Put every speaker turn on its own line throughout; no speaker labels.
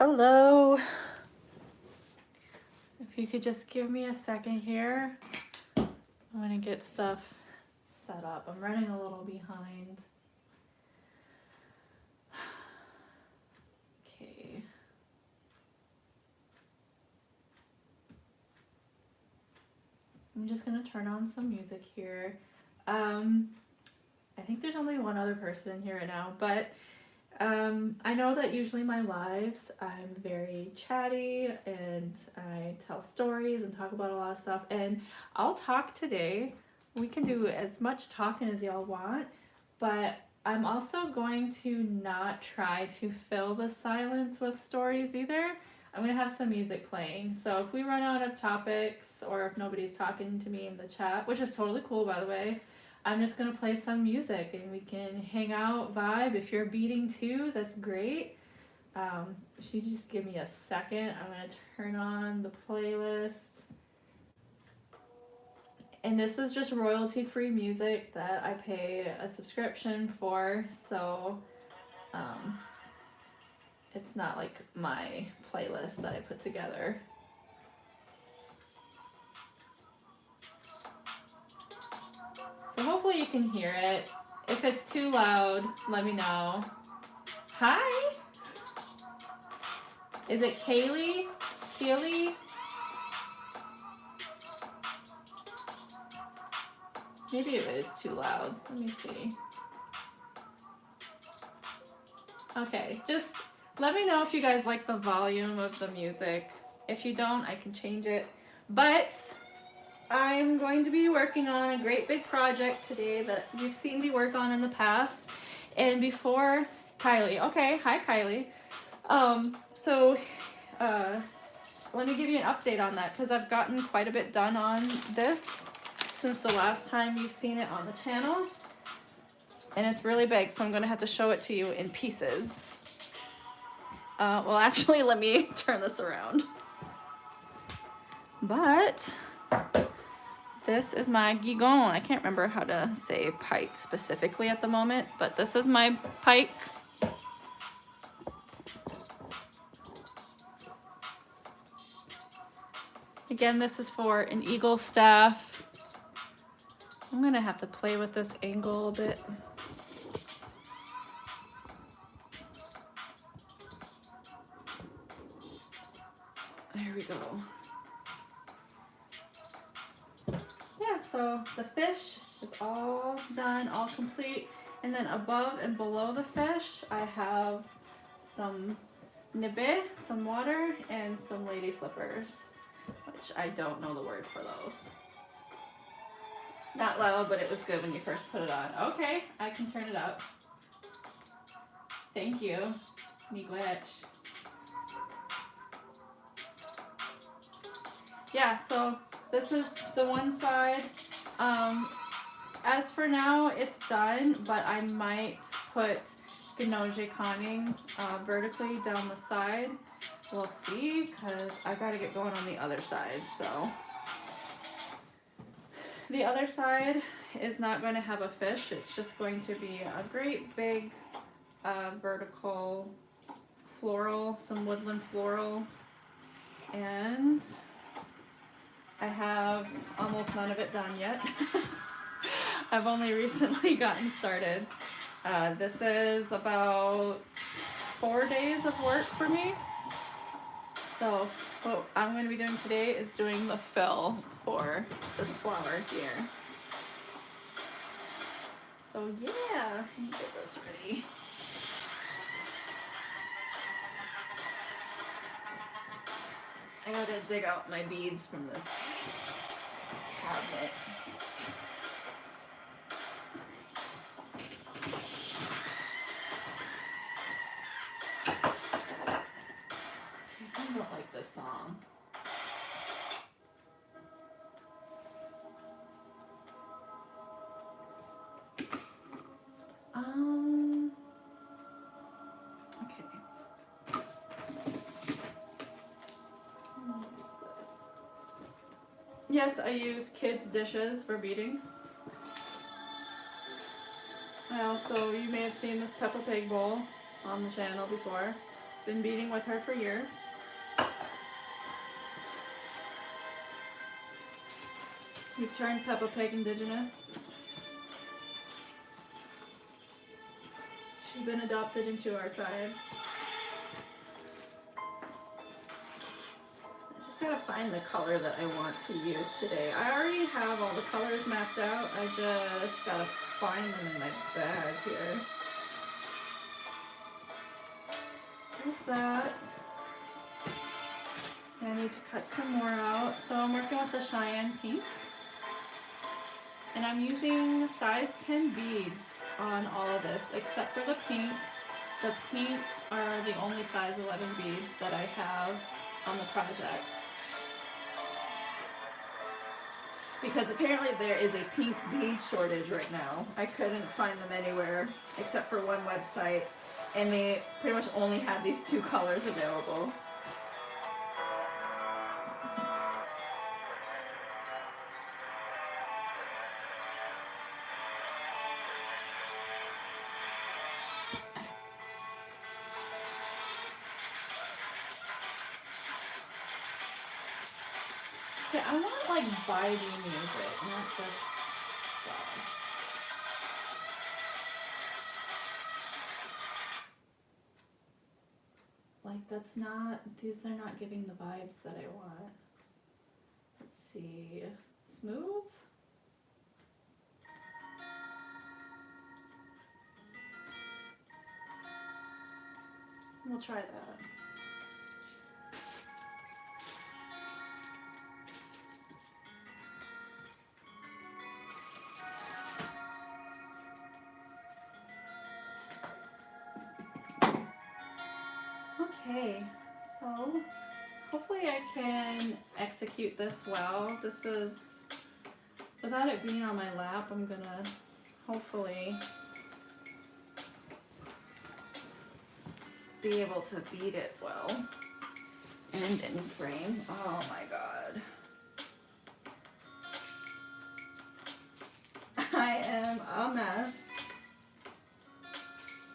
Hello. If you could just give me a second here, I'm gonna get stuff set up. I'm running a little behind. Okay. I'm just gonna turn on some music here. I think there's only one other person in here right now, but I know that usually my lives, I'm very chatty and I tell stories and talk about a lot of stuff, and I'll talk today. We can do as much talking as y'all want, but I'm also going to not try to fill the silence with stories either. I'm going to have some music playing. So if we run out of topics or if nobody's talking to me in the chat, which is totally cool by the way, I'm just going to play some music and we can hang out, vibe. If you're beading too, that's great. If you just give me a second, I'm going to turn on the playlist. And this is just royalty-free music that I pay a subscription for, so it's not like my playlist that I put together. So hopefully you can hear it. If it's too loud, let me know. Hi! Is it Kaylee? Keely? Maybe it is too loud. Let me see. Okay, just let me know if you guys like the volume of the music. If you don't, I can change it. But I'm going to be working on a great big project today that you've seen me work on in the past. And before Kylie, okay, hi Kylie. Let me give you an update on that because I've gotten quite a bit done on this since the last time you've seen it on the channel. And it's really big, so I'm going to have to show it to you in pieces. Well, actually, let me turn this around. But this is my guigon. I can't remember how to say pike specifically at the moment, but this is my pike. Again, this is for an eagle staff. I'm going to have to play with this angle a bit. There we go. Yeah, so the fish is all done, all complete. And then above and below the fish, I have some nibe, some water, and some lady slippers, which I don't know the word for those. Not loud, but it was good when you first put it on. Okay, I can turn it up. Thank you. Miigwech. Yeah, so this is the one side. As for now, it's done, but I might put gnoje conning vertically down the side. We'll see, because I gotta get going on the other side, so. The other side is not going to have a fish. It's just going to be a great big vertical floral, some woodland floral, and I have almost none of it done yet. I've only recently gotten started. This is about 4 days of work for me. So what I'm going to be doing today is doing the fill for this flower here. So yeah, let me get this ready. I gotta dig out my beads from this cabinet. I don't like this song. Okay. What is this? Yes, I use kids' dishes for beading. I also, you may have seen this Peppa Pig bowl on the channel before. Been beading with her for years. We've turned Peppa Pig indigenous. She's been adopted into our tribe. I just gotta find the color that I want to use today. I already have all the colors mapped out. I just gotta find them in my bag here. So there's that. And I need to cut some more out. So I'm working with the Cheyenne Pink. And I'm using size 10 beads on all of this, except for the pink. The pink are the only size 11 beads that I have on the project. Because apparently there is a pink bead shortage right now. I couldn't find them anywhere except for one website, and they pretty much only had these two colors available. Okay, I want like vibey music, not just song. Like that's not, these are not giving the vibes that I want. Let's see, smooth? We'll try that. Okay, so hopefully I can execute this well. This is, without it being on my lap, I'm gonna hopefully be able to bead it well and in frame. Oh my god. I am a mess.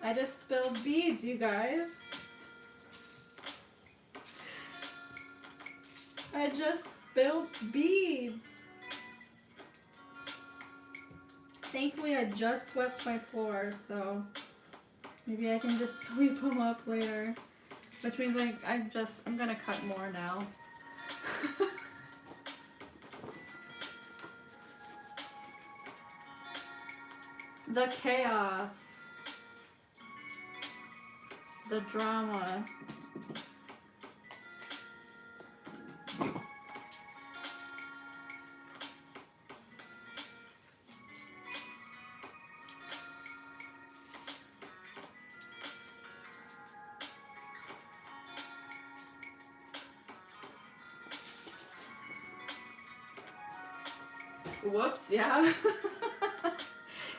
I just spilled beads, you guys. I just spilled beads. Thankfully, I just swept my floor, so maybe I can just sweep them up later. Which means like I'm gonna cut more now. The chaos. The drama. Whoops, yeah.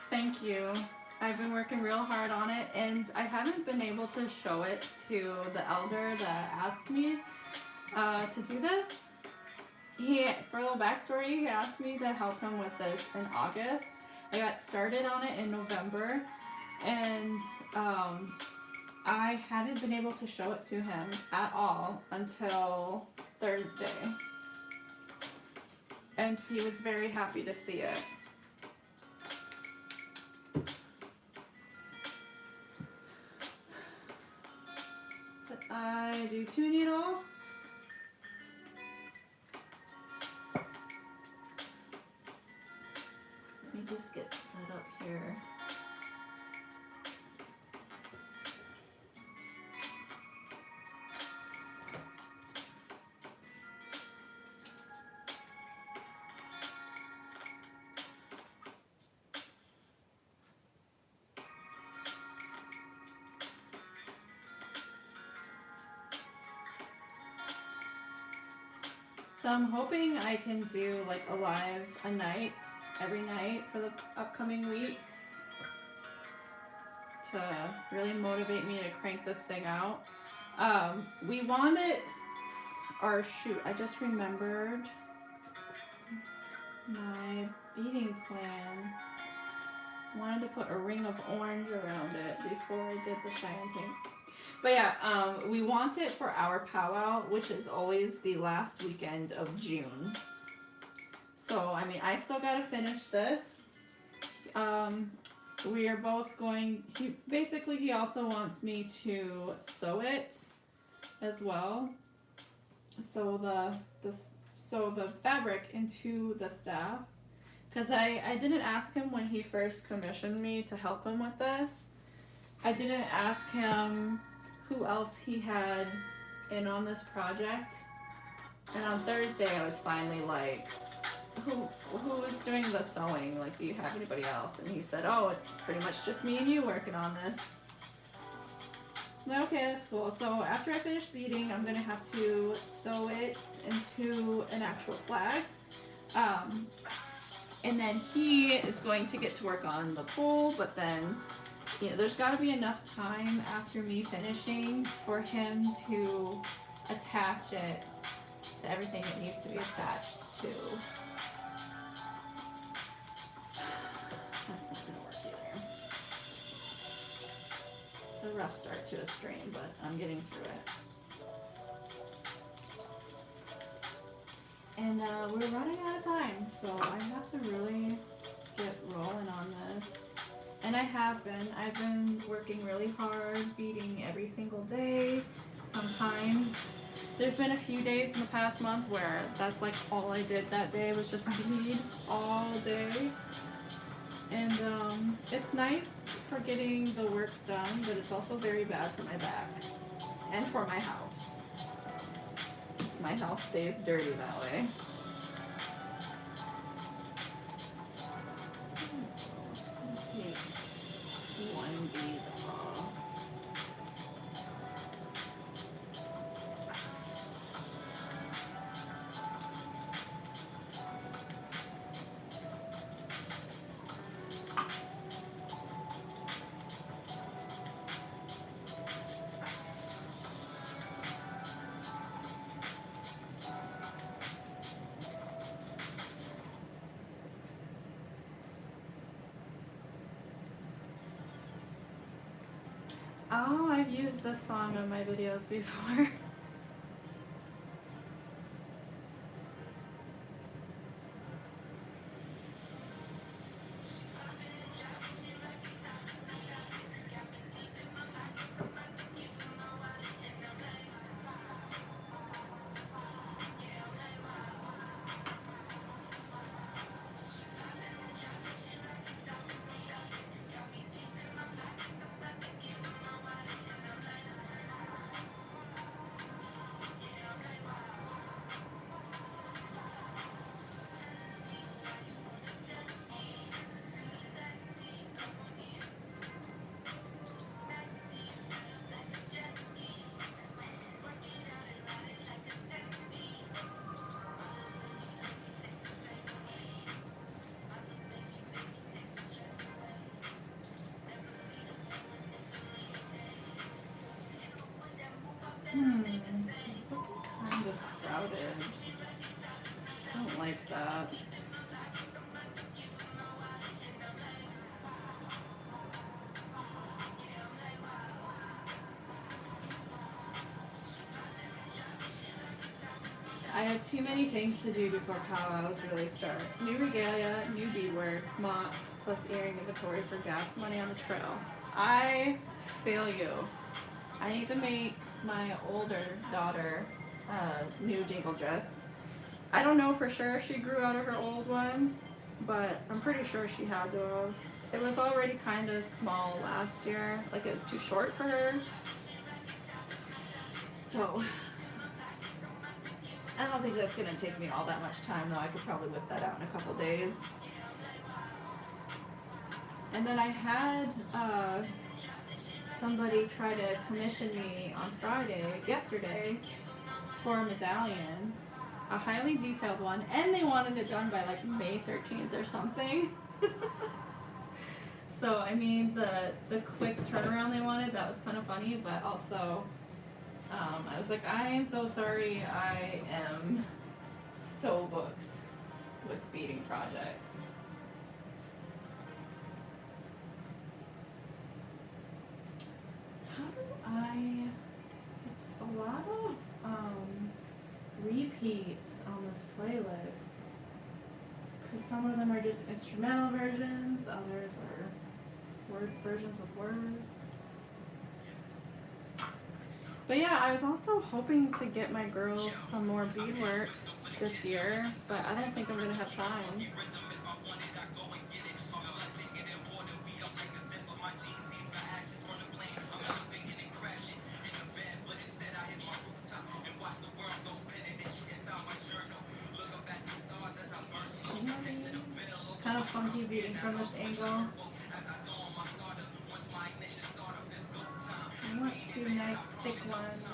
Thank you. I've been working real hard on it, and I haven't been able to show it to the elder that asked me to do this. For a little backstory, he asked me to help him with this in August. I got started on it in November, and I haven't been able to show it to him at all until Thursday. And he was very happy to see it. But I do 2 needle. Let me just get set up here. So I'm hoping I can do like a live every night for the upcoming weeks to really motivate me to crank this thing out. We want it, or shoot, I just remembered my beading plan. I wanted to put a ring of orange around it before I did the Cheyenne Pink. But yeah, we want it for our powwow, which is always the last weekend of June. So, I mean, I still gotta finish this. We are both going, he also wants me to sew it as well. Sew the fabric into the staff. Because I didn't ask him when he first commissioned me to help him with this. I didn't ask him who else he had in on this project. And on Thursday I was finally like, who is doing the sewing? Like, do you have anybody else? And he said, oh, it's pretty much just me and you working on this. So, okay, that's cool. So after I finish beading, I'm gonna have to sew it into an actual flag. And then he is going to get to work on the pole, but then, you know, there's gotta be enough time after me finishing for him to attach it to everything it needs to be attached to. That's not gonna work either. It's a rough start to a string, but I'm getting through it. And we're running out of time, so I have to really get rolling on this. And I've been working really hard, beading every single day. Sometimes there's been a few days in the past month where that's like all I did that day was just bead all day. And it's nice for getting the work done, but it's also very bad for my back and for my house. My house stays dirty that way. Take one bead off. Oh, I've used this song on my videos before. It's looking kind of crowded. I don't like that. I have too many things to do before powwows really start. New regalia, new beadwork, mocks, plus earring inventory for gas money on the trail. I feel you. I need to make my older daughter a new jingle dress. I don't know for sure if she grew out of her old one, but I'm pretty sure she had to have. It was already kind of small last year, like it was too short for her. So I don't think that's gonna take me all that much time though. I could probably whip that out in a couple days. And then I had somebody try to commission me on yesterday, for a medallion, a highly detailed one, and they wanted it done by like May 13th or something. So I mean, the quick turnaround they wanted, that was kind of funny, but also I was like, I am so sorry, I am so booked with beading projects. How do I some of them are just instrumental versions, others are word versions with words. But yeah, I was also hoping to get my girls some more beadwork this year, but I don't think I'm gonna have time. It's kind of funky beading from this angle. I want two nice thick ones.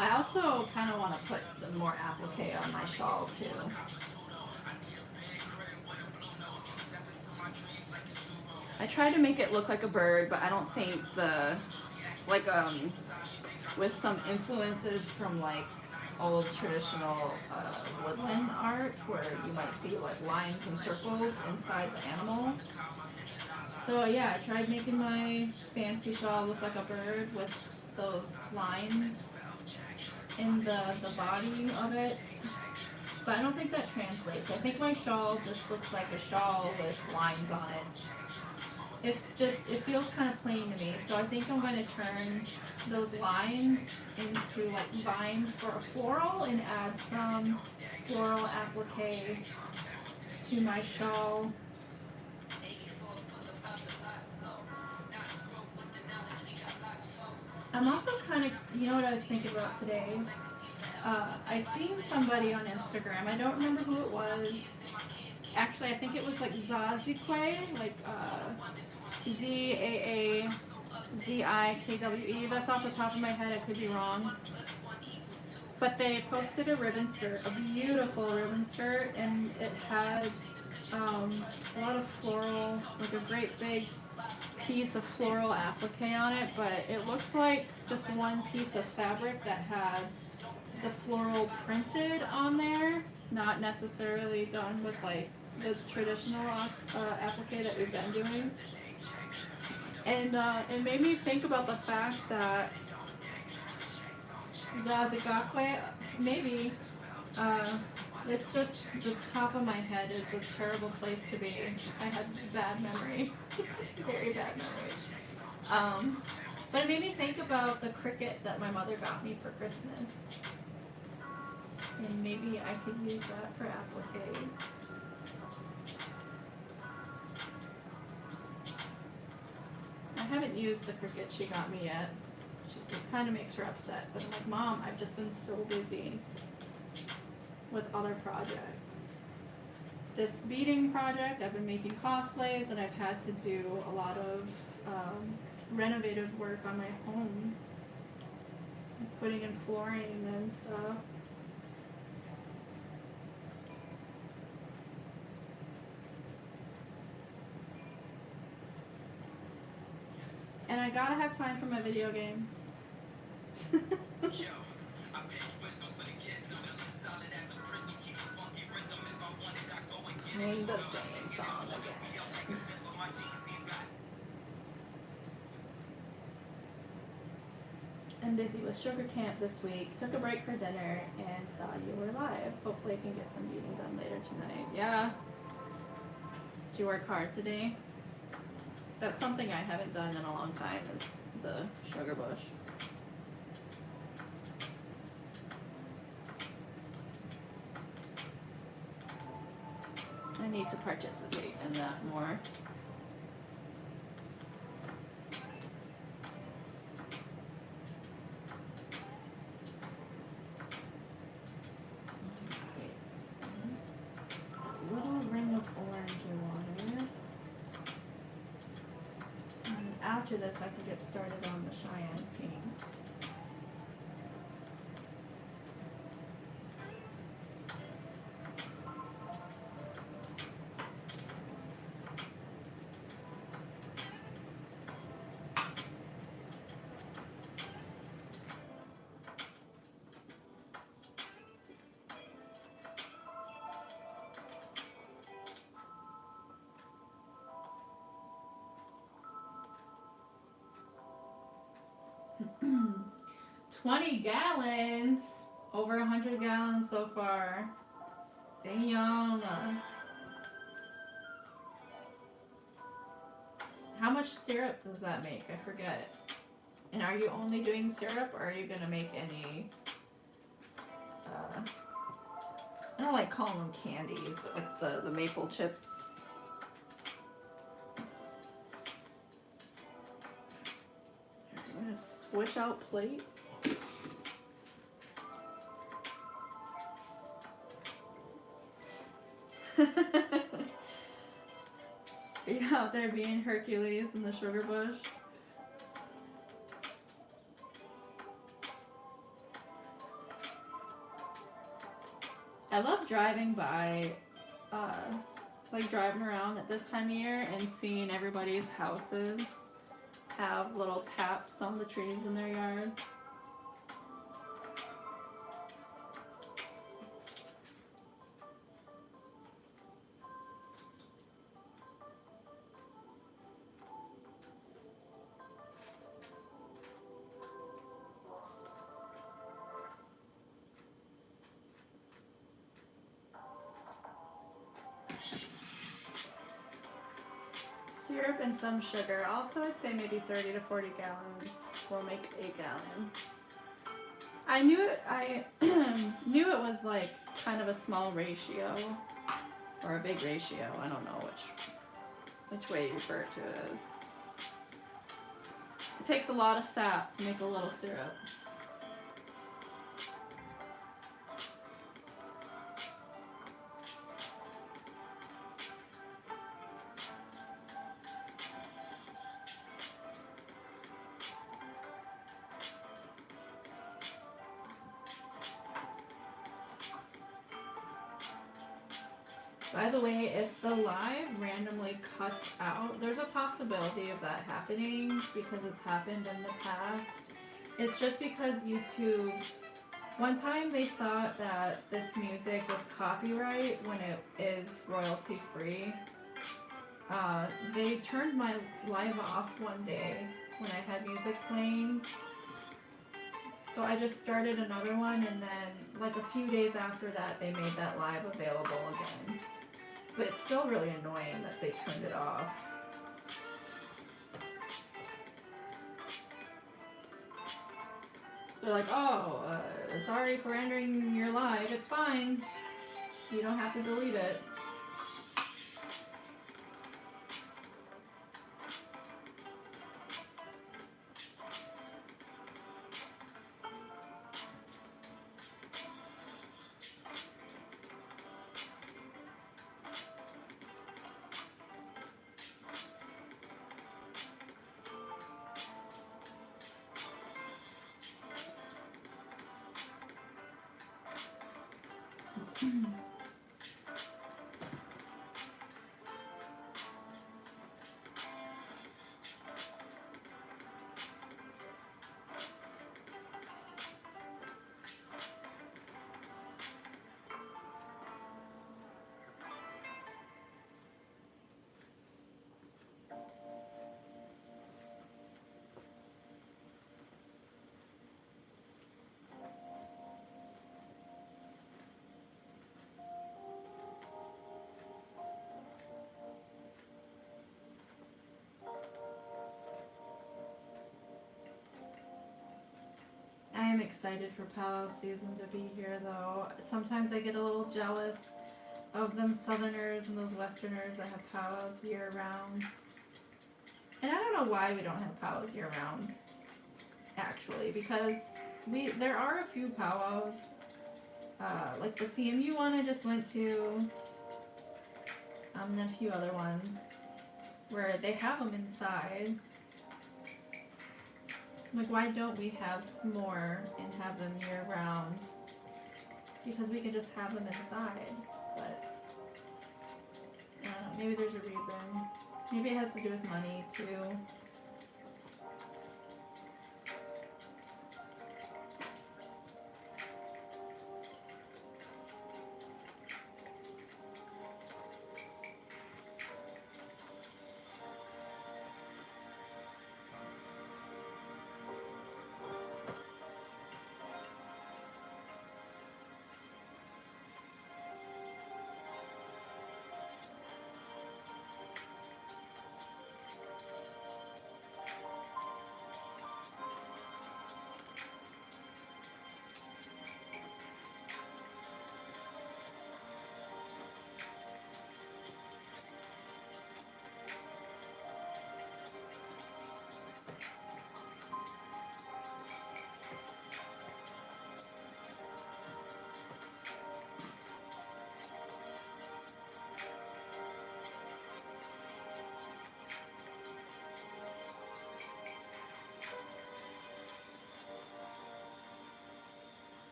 I also kind of want to put some more applique on my shawl too. I tried to make it look like a bird, but I don't think with some influences from like old traditional woodland art where you might see like lines and circles inside the animal. So yeah, I tried making my fancy shawl look like a bird with those lines in the body of it, but I don't think that translates. I think my shawl just looks like a shawl with lines on it. It feels kind of plain to me, so I think I'm going to turn those lines into like vines for a floral and add some floral applique to my shawl. I'm also kind of, you know what I was thinking about today? I seen somebody on Instagram, I don't remember who it was. Actually, I think it was like Zazikwe, like Zaazikwe. That's off the top of my head, I could be wrong. But they posted a ribbon skirt, a beautiful ribbon skirt, and it has a lot of floral, like a great big piece of floral applique on it, but it looks like just one piece of fabric that had the floral printed on there, not necessarily done with like the traditional applique that we've been doing. And it made me think about the fact that Zazikwe, maybe, it's just the top of my head is a terrible place to be. I had bad memory, very bad memory. But it made me think about the cricket that my mother got me for Christmas. And maybe I could use that for applique. I haven't used the cricket she got me yet. It kind of makes her upset, but I'm like, Mom, I've just been so busy with other projects. This beading project, I've been making cosplays, and I've had to do a lot of renovative work on my home, putting in flooring and stuff. And I gotta have time for my video games. Sing the same song again. I'm busy with sugar camp this week. Took a break for dinner and saw you were live. Hopefully I can get some beading done later tonight. Yeah. Did you work hard today? That's something I haven't done in a long time, is the sugar bush. I need to participate in that more. A little ring of orange water. And after this I can get started on the Cheyenne pink. 20 gallons. Over 100 gallons so far. Damn. How much syrup does that make? I forget. And are you only doing syrup, or are you gonna make any, I don't like calling them candies, but like the maple chips. I'm gonna switch out plates. Are you out there being Hercules in the sugar bush? I love driving by, like driving around at this time of year and seeing everybody's houses have little taps on the trees in their yard. Syrup and some sugar. Also, I'd say maybe 30 to 40 gallons will make a gallon. I knew it. I knew it was like kind of a small ratio or a big ratio. I don't know which way you refer to it as. It takes a lot of sap to make a little syrup. By the way, if the live randomly cuts out, there's a possibility of that happening because it's happened in the past. It's just because YouTube, one time they thought that this music was copyright when it is royalty free. They turned my live off one day when I had music playing. So I just started another one, and then like a few days after that they made that live available again. But it's still really annoying that they turned it off. They're like, oh, sorry for ending your live, it's fine. You don't have to delete it. I am excited for powwow season to be here, though. Sometimes I get a little jealous of them southerners and those westerners that have powwows year round. And I don't know why we don't have powwows year round, actually, because there are a few powwows, like the CMU one I just went to, and then a few other ones where they have them inside. Like, why don't we have more and have them year round? Because we can just have them inside. But maybe there's a reason. Maybe it has to do with money too.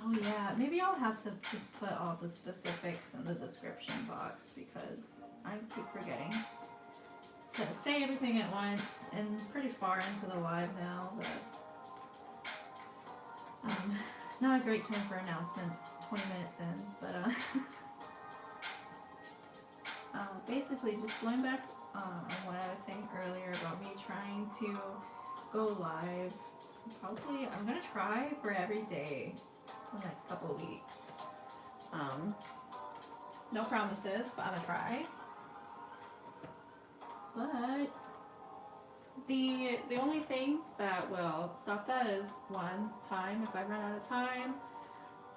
Oh yeah, maybe I'll have to just put all the specifics in the description box because I keep forgetting to say everything at once and pretty far into the live now, but not a great time for announcements 20 minutes in, but basically just going back on what I was saying earlier about me trying to go live. Probably I'm gonna try for every day the next couple of weeks. No promises, but I'm gonna try. But the only things that will stop that is one, time. If I run out of time,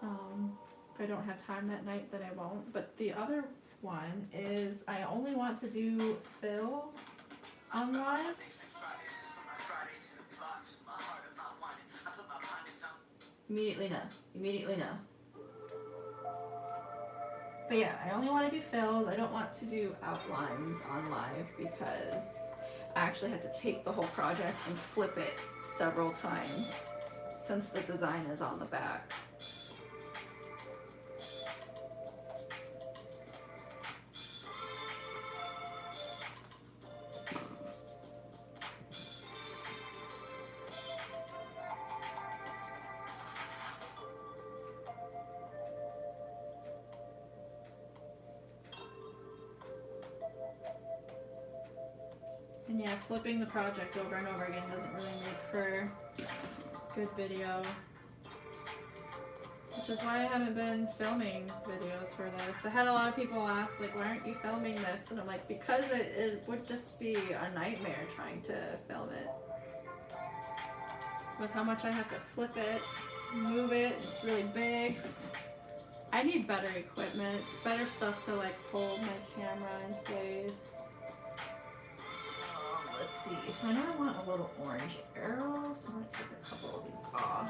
if I don't have time that night, then I won't. But the other one is I only want to do fills on live. Immediately no. Immediately no. But yeah, I only want to do fills. I don't want to do outlines on live because I actually had to take the whole project and flip it several times since the design is on the back. And yeah, flipping the project over and over again doesn't really make for good video. Which is why I haven't been filming videos for this. I had a lot of people ask, like, why aren't you filming this? And I'm like, because it would just be a nightmare trying to film it. With how much I have to flip it, move it, it's really big. I need better equipment, better stuff to like hold my camera in place. Let's see, so I know I want a little orange arrow, so I'm going to take a couple of these off.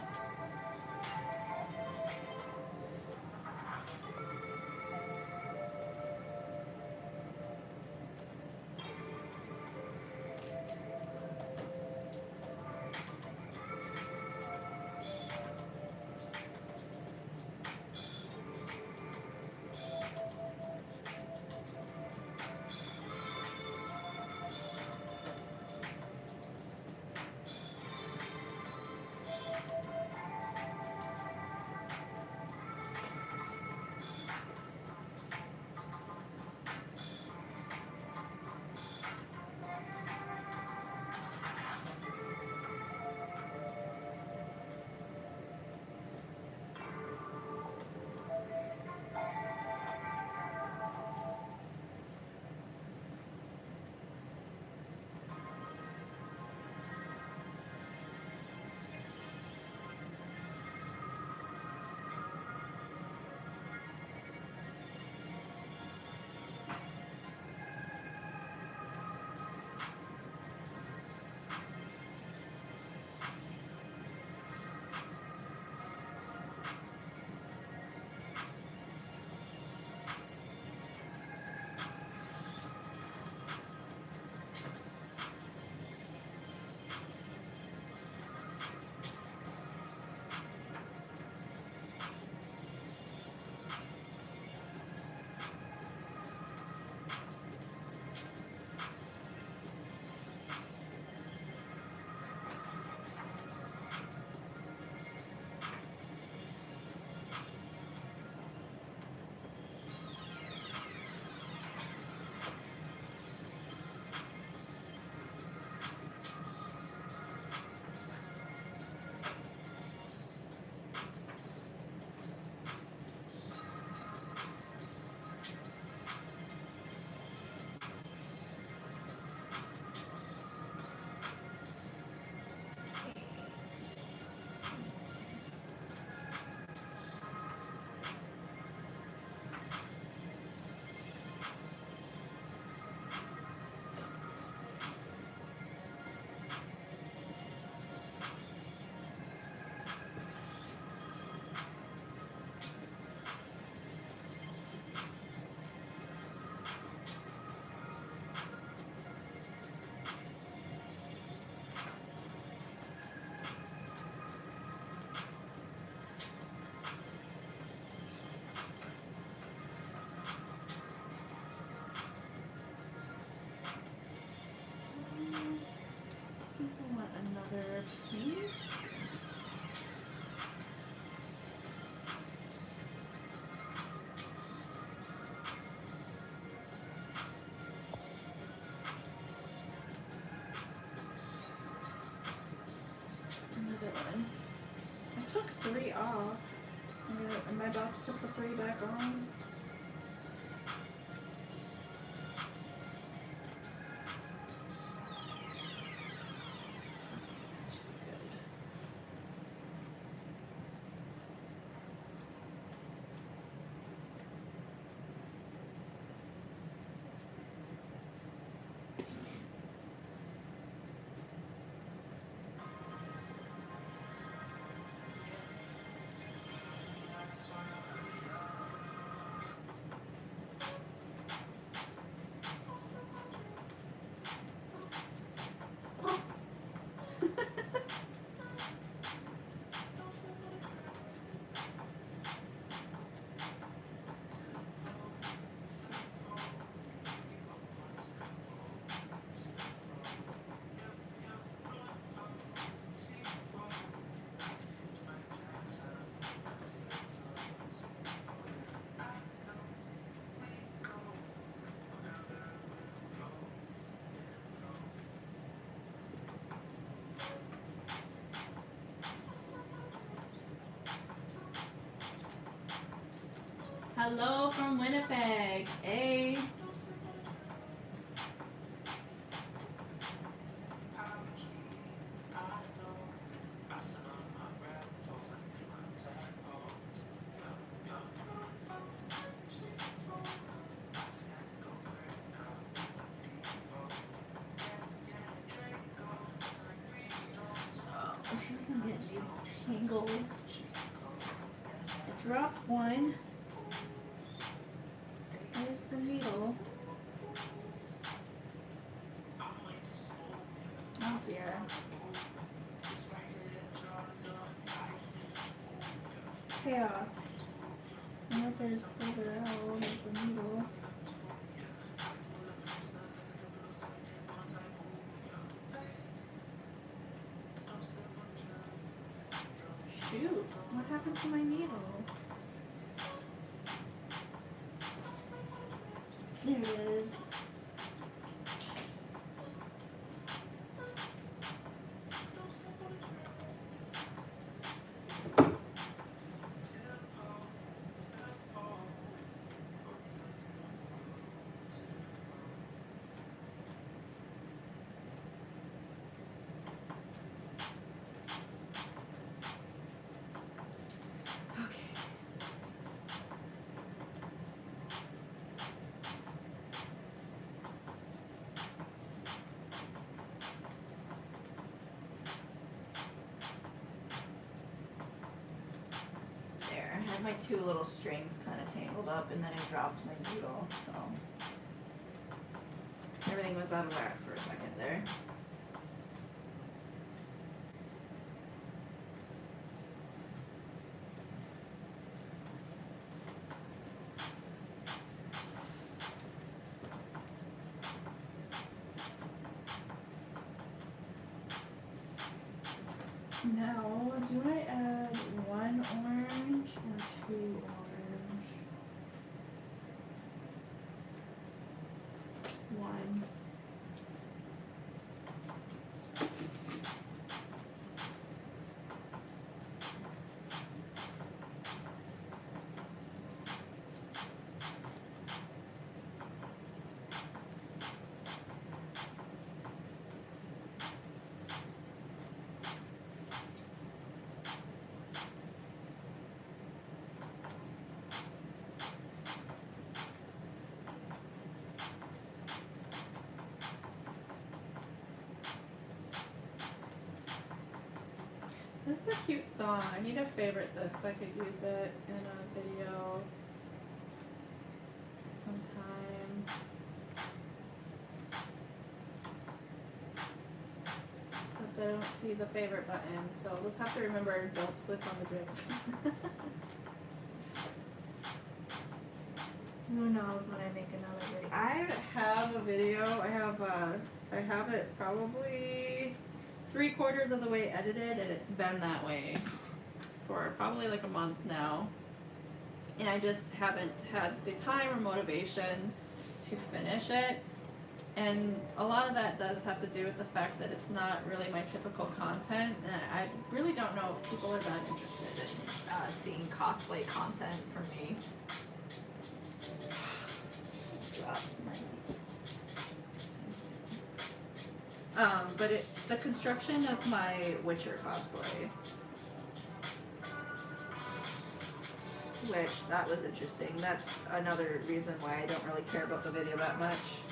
another pink. Another one. I took 3 off. Am I about to put the 3 back on? Hello from Winnipeg. Hey. I'm getting these tangles. I dropped one. There's the needle. Oh dear. Chaos. Unless I just pulled it out with the needle. Shoot, what happened to my needle? There it is. My 2 little strings kind of tangled up, and then I dropped my needle, so everything was out of whack for a second there. Now, do I add 1 orange or 2 orange? 1. This is a cute song. I need to favorite this so I could use it in a video sometime. Except I don't see the favorite button, so we'll just have to remember don't slip on the drip. Who knows when I make another video. I have a video. I have it probably 3/4 of the way edited, and it's been that way for probably like a month now. And I just haven't had the time or motivation to finish it. And a lot of that does have to do with the fact that it's not really my typical content, and I really don't know if people are that interested in seeing cosplay content from me. But it's the construction of my Witcher cosplay, which that was interesting. That's another reason why I don't really care about the video that much,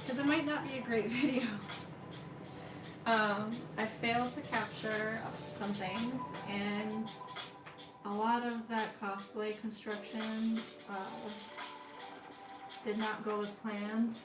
because it might not be a great video. I failed to capture some things, and a lot of that cosplay construction did not go as planned.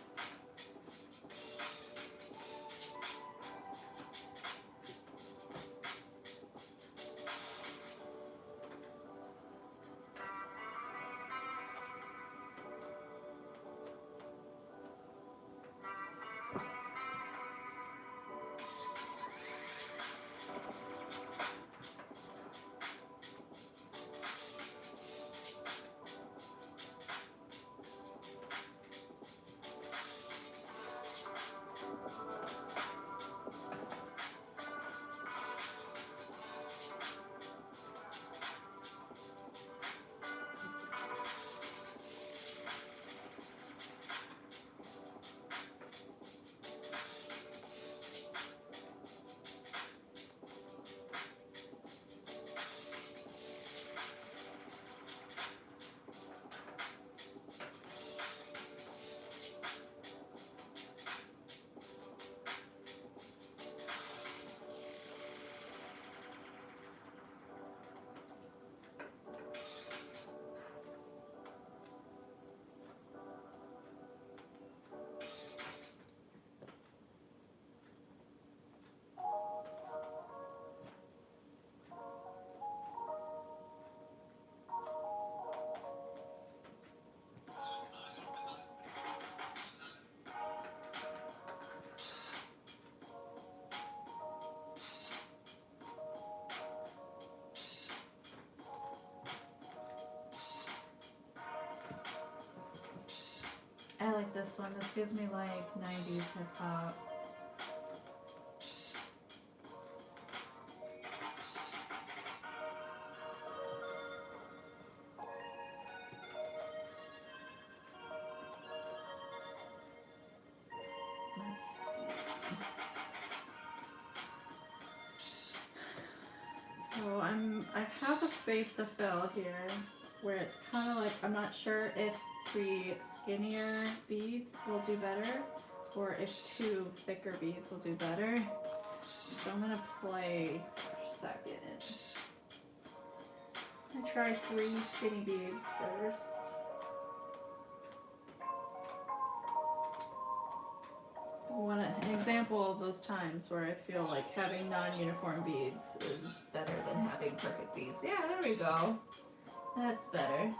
I like this one. This gives me like 90s hip hop. Let's see. So I have a space to fill here where it's kind of like, I'm not sure if 3 skinnier beads will do better or if 2 thicker beads will do better. So I'm gonna play for a second. I'm gonna try 3 skinny beads first. An example of those times where I feel like having non-uniform beads is better than having perfect beads. Yeah, there we go. That's better.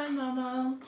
Hi, Mama.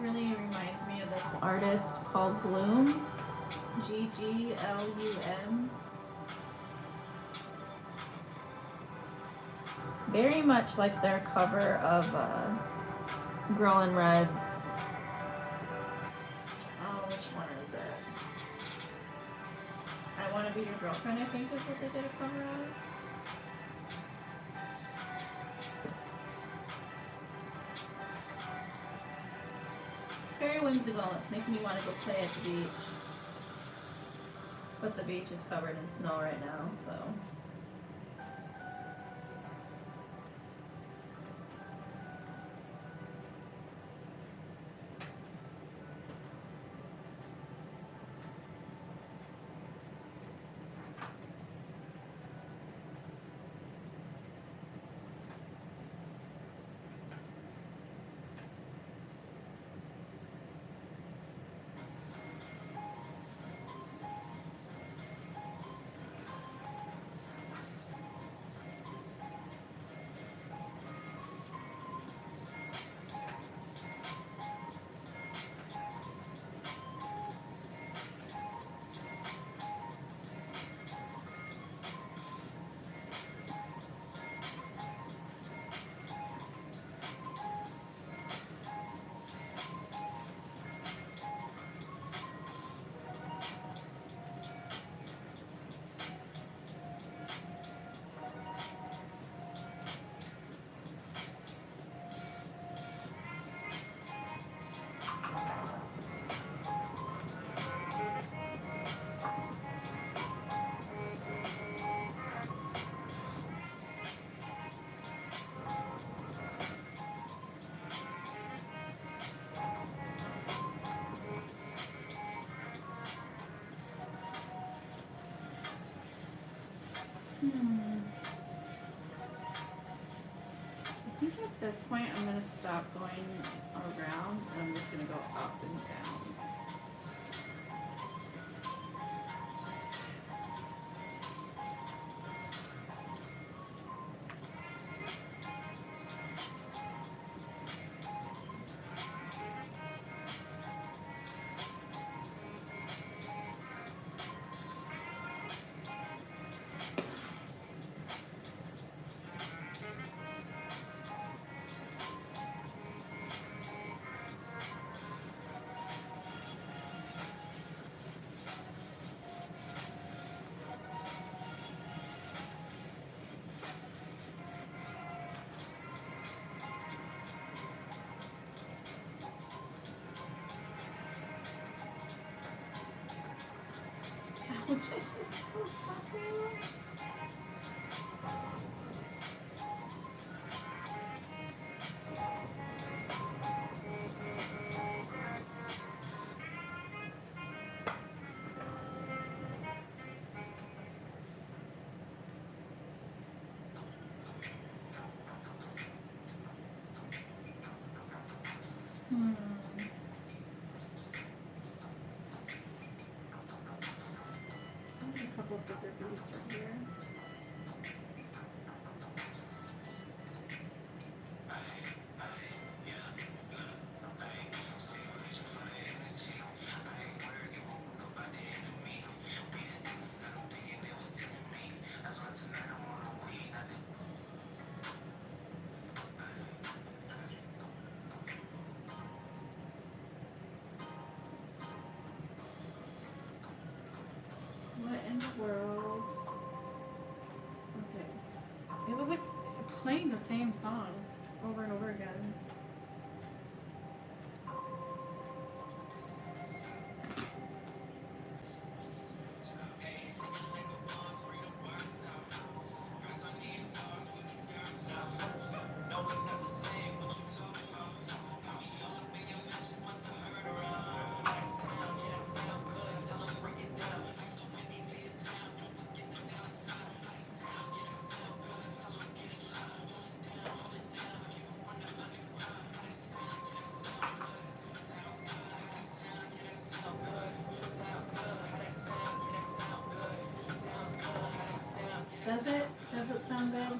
really reminds me of this artist called Gloom, Gglum. Very much like their cover of Girl in Red's. Oh, which one is it? I Want to Be Your Girlfriend, I think is what they did a cover of. It's very whimsical. It's making me want to go play at the beach. But the beach is covered in snow right now, so. I think at this point I'm going to stop going around and I'm just going to go up and down. Ouch, I just so fucking. A couple thicker beads right here. What in the world? Okay. It was like playing the same songs over and over again. Does it? Does it sound good?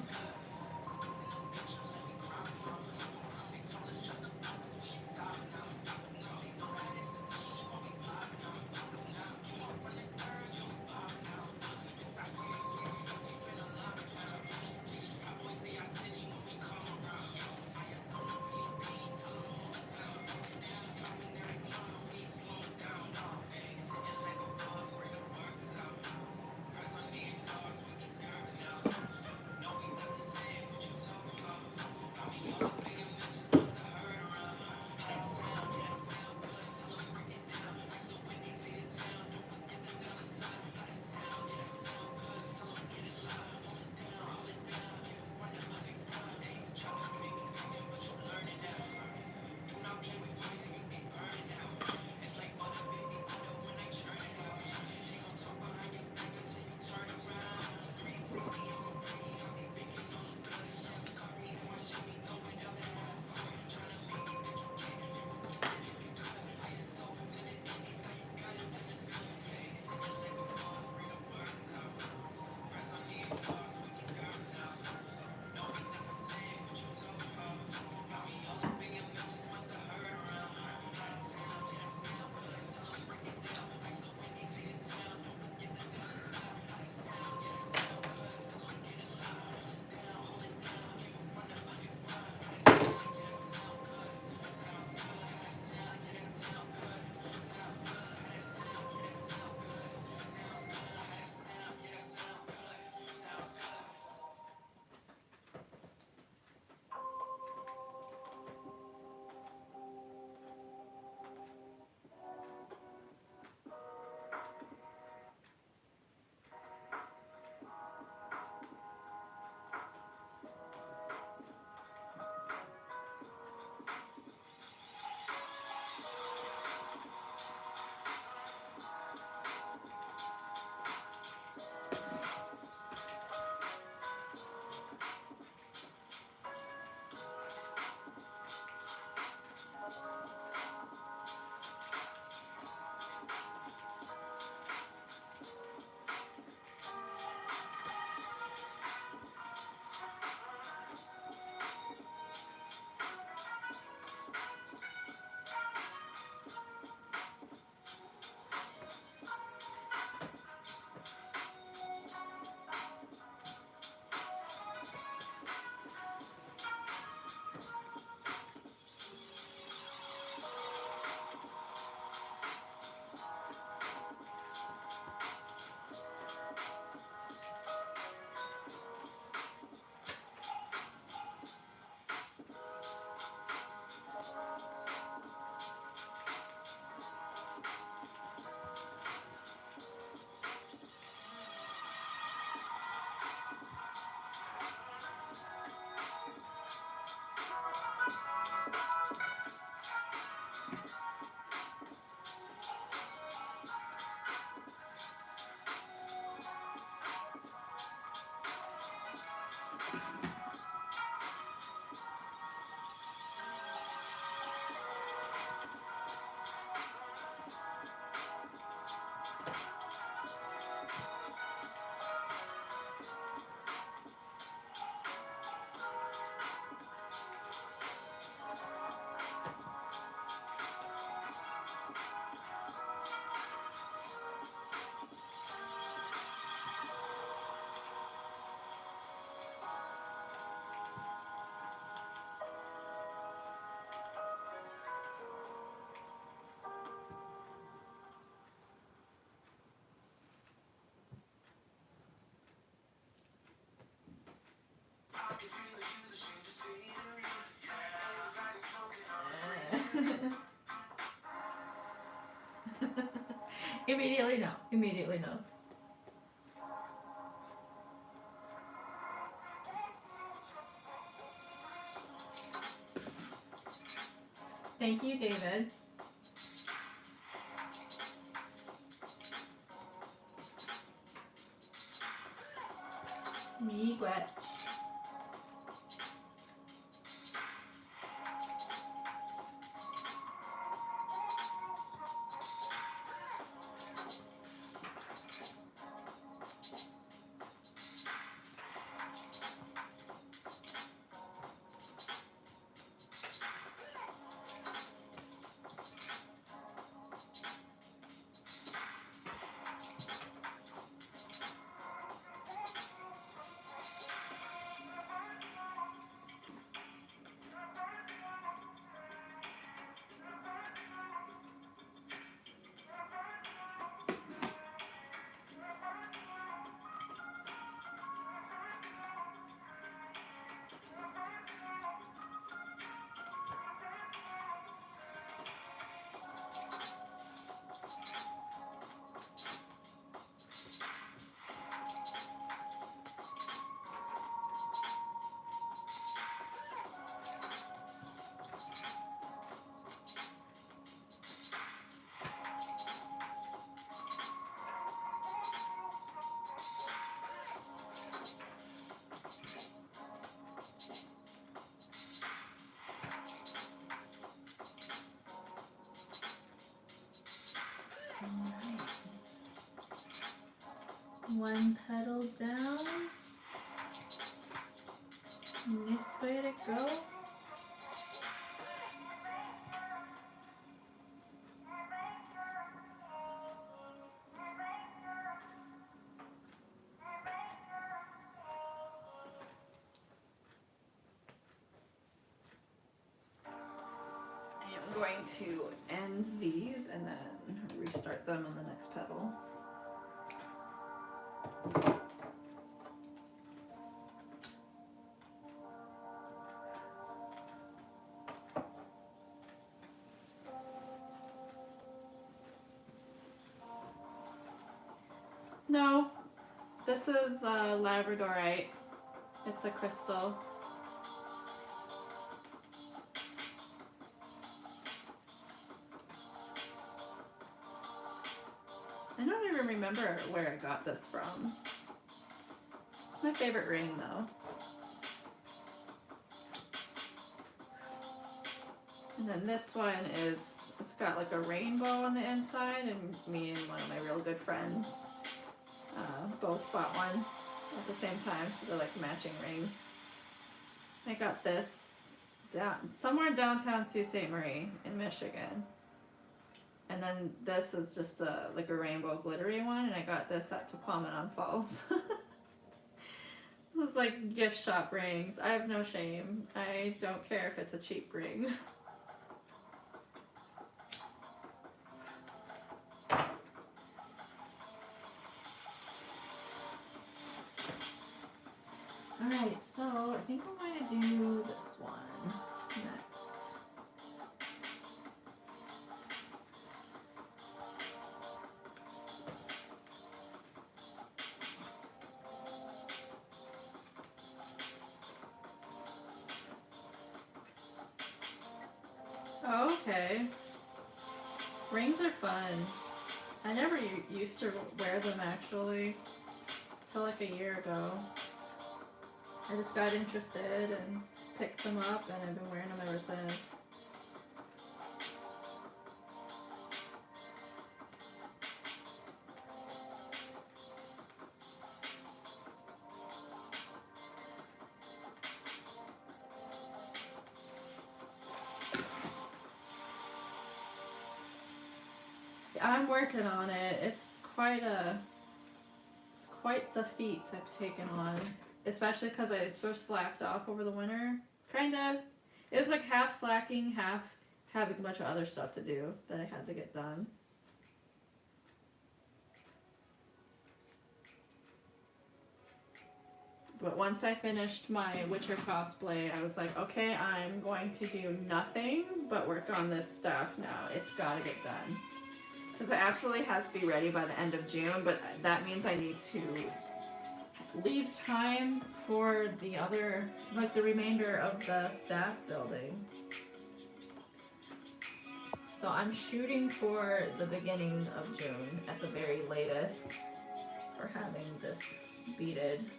Immediately no. Immediately no. Thank you, David. Miigwet. One petal down. Next way to go. I'm going to end these and then restart them on the next petal. No, this is Labradorite. It's a crystal. I don't even remember where I got this from. It's my favorite ring though. And then this one is, it's got like a rainbow on the inside, and me and one of my real good friends both bought one at the same time, so they're like a matching ring. I got this somewhere downtown Sault Ste. Marie in Michigan. And then this is just like a rainbow glittery one, and I got this at Tupamanon Falls. It was like gift shop rings. I have no shame. I don't care if it's a cheap ring. Alright, so I think I'm going to do this one next. Oh, okay. Rings are fun. I never used to wear them actually, till like a year ago. I just got interested and picked them up, and I've been wearing them ever since. I'm working on it. It's quite the feat I've taken on, especially because I sort of slacked off over the winter. Kind of. It was like half slacking, half having a bunch of other stuff to do that I had to get done. But once I finished my Witcher cosplay, I was like, okay, I'm going to do nothing but work on this stuff now. It's gotta get done. because it absolutely has to be ready by the end of June, but that means I need to leave time for the other, like the remainder of the staff building. So I'm shooting for the beginning of June at the very latest for having this beaded.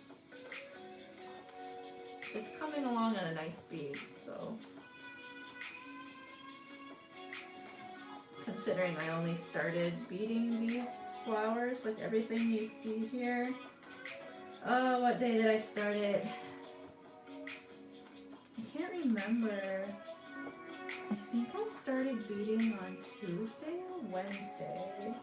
It's coming along at a nice speed, so considering I only started beading these flowers, like everything you see here. Oh, what day did I start it? I can't remember. I think I started beading on Tuesday or Wednesday.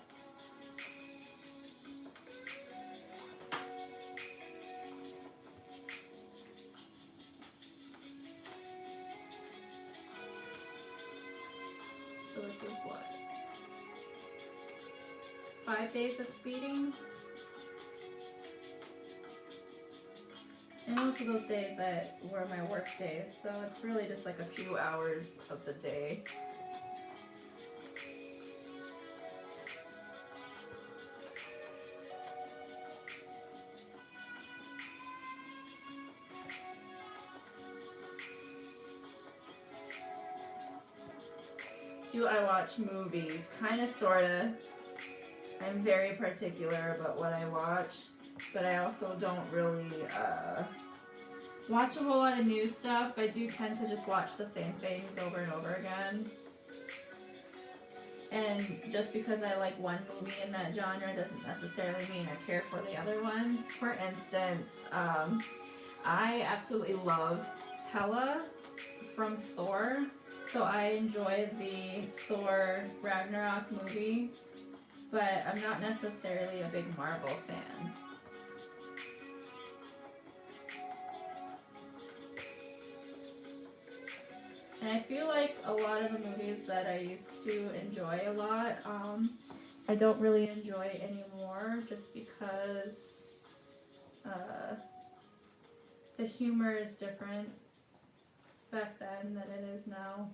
So this is what? 5 days of beading? And most of those days were my work days, so it's really just like a few hours of the day. Do I watch movies? Kinda, sorta. I'm very particular about what I watch, but I also don't really watch a whole lot of new stuff. I do tend to just watch the same things over and over again. And just because I like one movie in that genre doesn't necessarily mean I care for the other ones. For instance, I absolutely love Hela from Thor. So I enjoy the Thor Ragnarok movie, but I'm not necessarily a big Marvel fan. And I feel like a lot of the movies that I used to enjoy a lot, I don't really enjoy anymore just because the humor is different back then than it is now.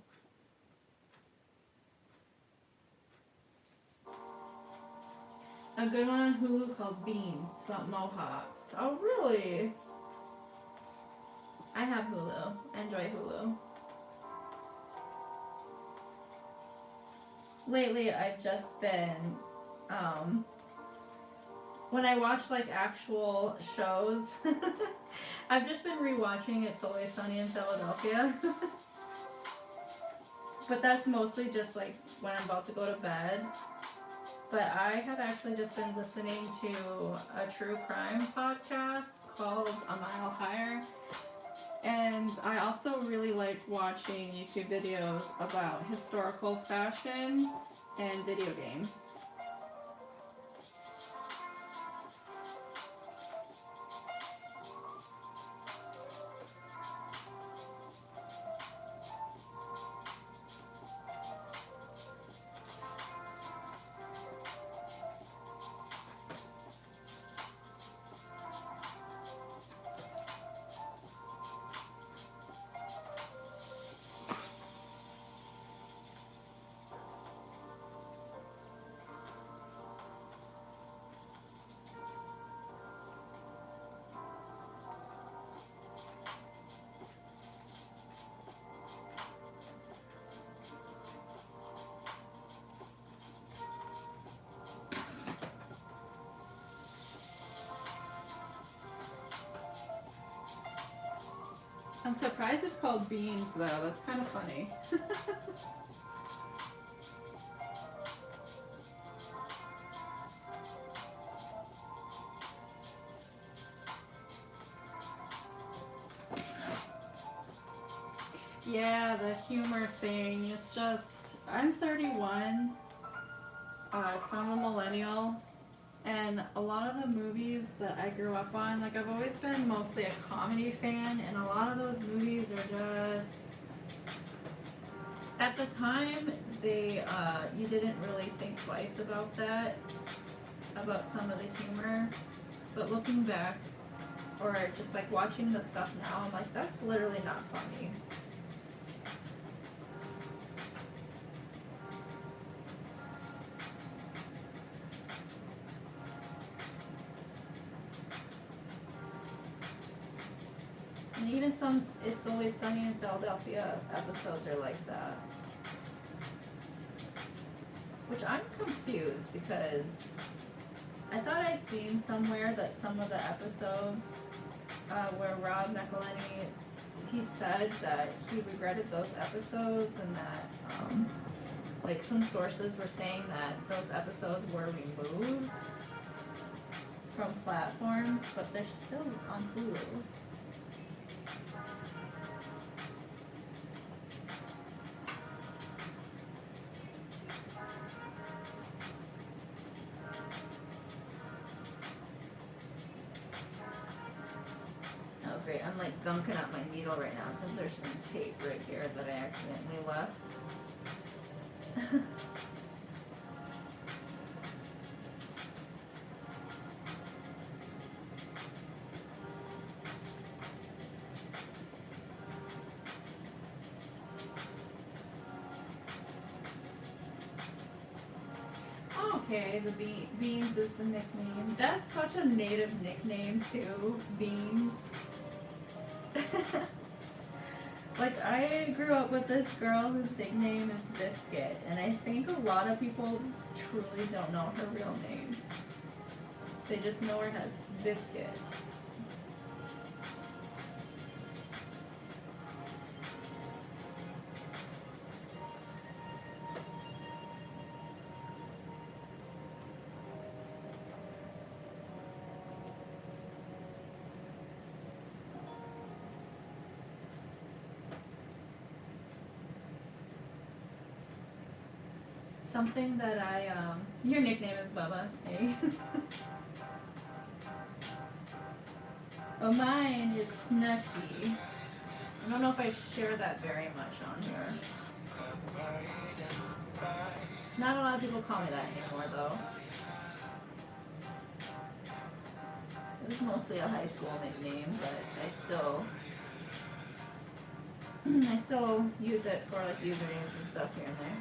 A good one on Hulu called Beans. It's about mohawks. Oh, really? I have Hulu. I enjoy Hulu. Lately, I've just been, when I watch like actual shows, I've just been rewatching It's Always Sunny in Philadelphia. But that's mostly just like when I'm about to go to bed. But I have actually just been listening to a true crime podcast called A Mile Higher. And I also really like watching YouTube videos about historical fashion and video games. I'm surprised it's called Beans though, that's kind of funny. Yeah, the humor thing, it's just, I'm 31, so I'm a millennial, and a lot of the movies that I grew up on, like I've always been mostly a comedy fan, and a lot of those movies are just, at the time, you didn't really think twice about that, about some of the humor, but looking back, or just like watching the stuff now, I'm like, that's literally not funny. And even some It's Always Sunny in Philadelphia episodes are like that. Which I'm confused because I thought I'd seen somewhere that some of the episodes where Rob McElhenney, he said that he regretted those episodes and that like some sources were saying that those episodes were removed from platforms, but they're still on Hulu. Oh great, I'm like gunking up my needle right now because there's some tape right here that I accidentally left. Okay, the Beans is the nickname. That's such a native nickname too, Beans. Like, I grew up with this girl whose nickname is Biscuit, and I think a lot of people truly don't know her real name. They just know her as Biscuit. Something that your nickname is Bubba, hey? Oh, mine is Snooky. I don't know if I share that very much on here. Not a lot of people call me that anymore, though. It was mostly a high school nickname, but I still use it for like usernames and stuff here and there.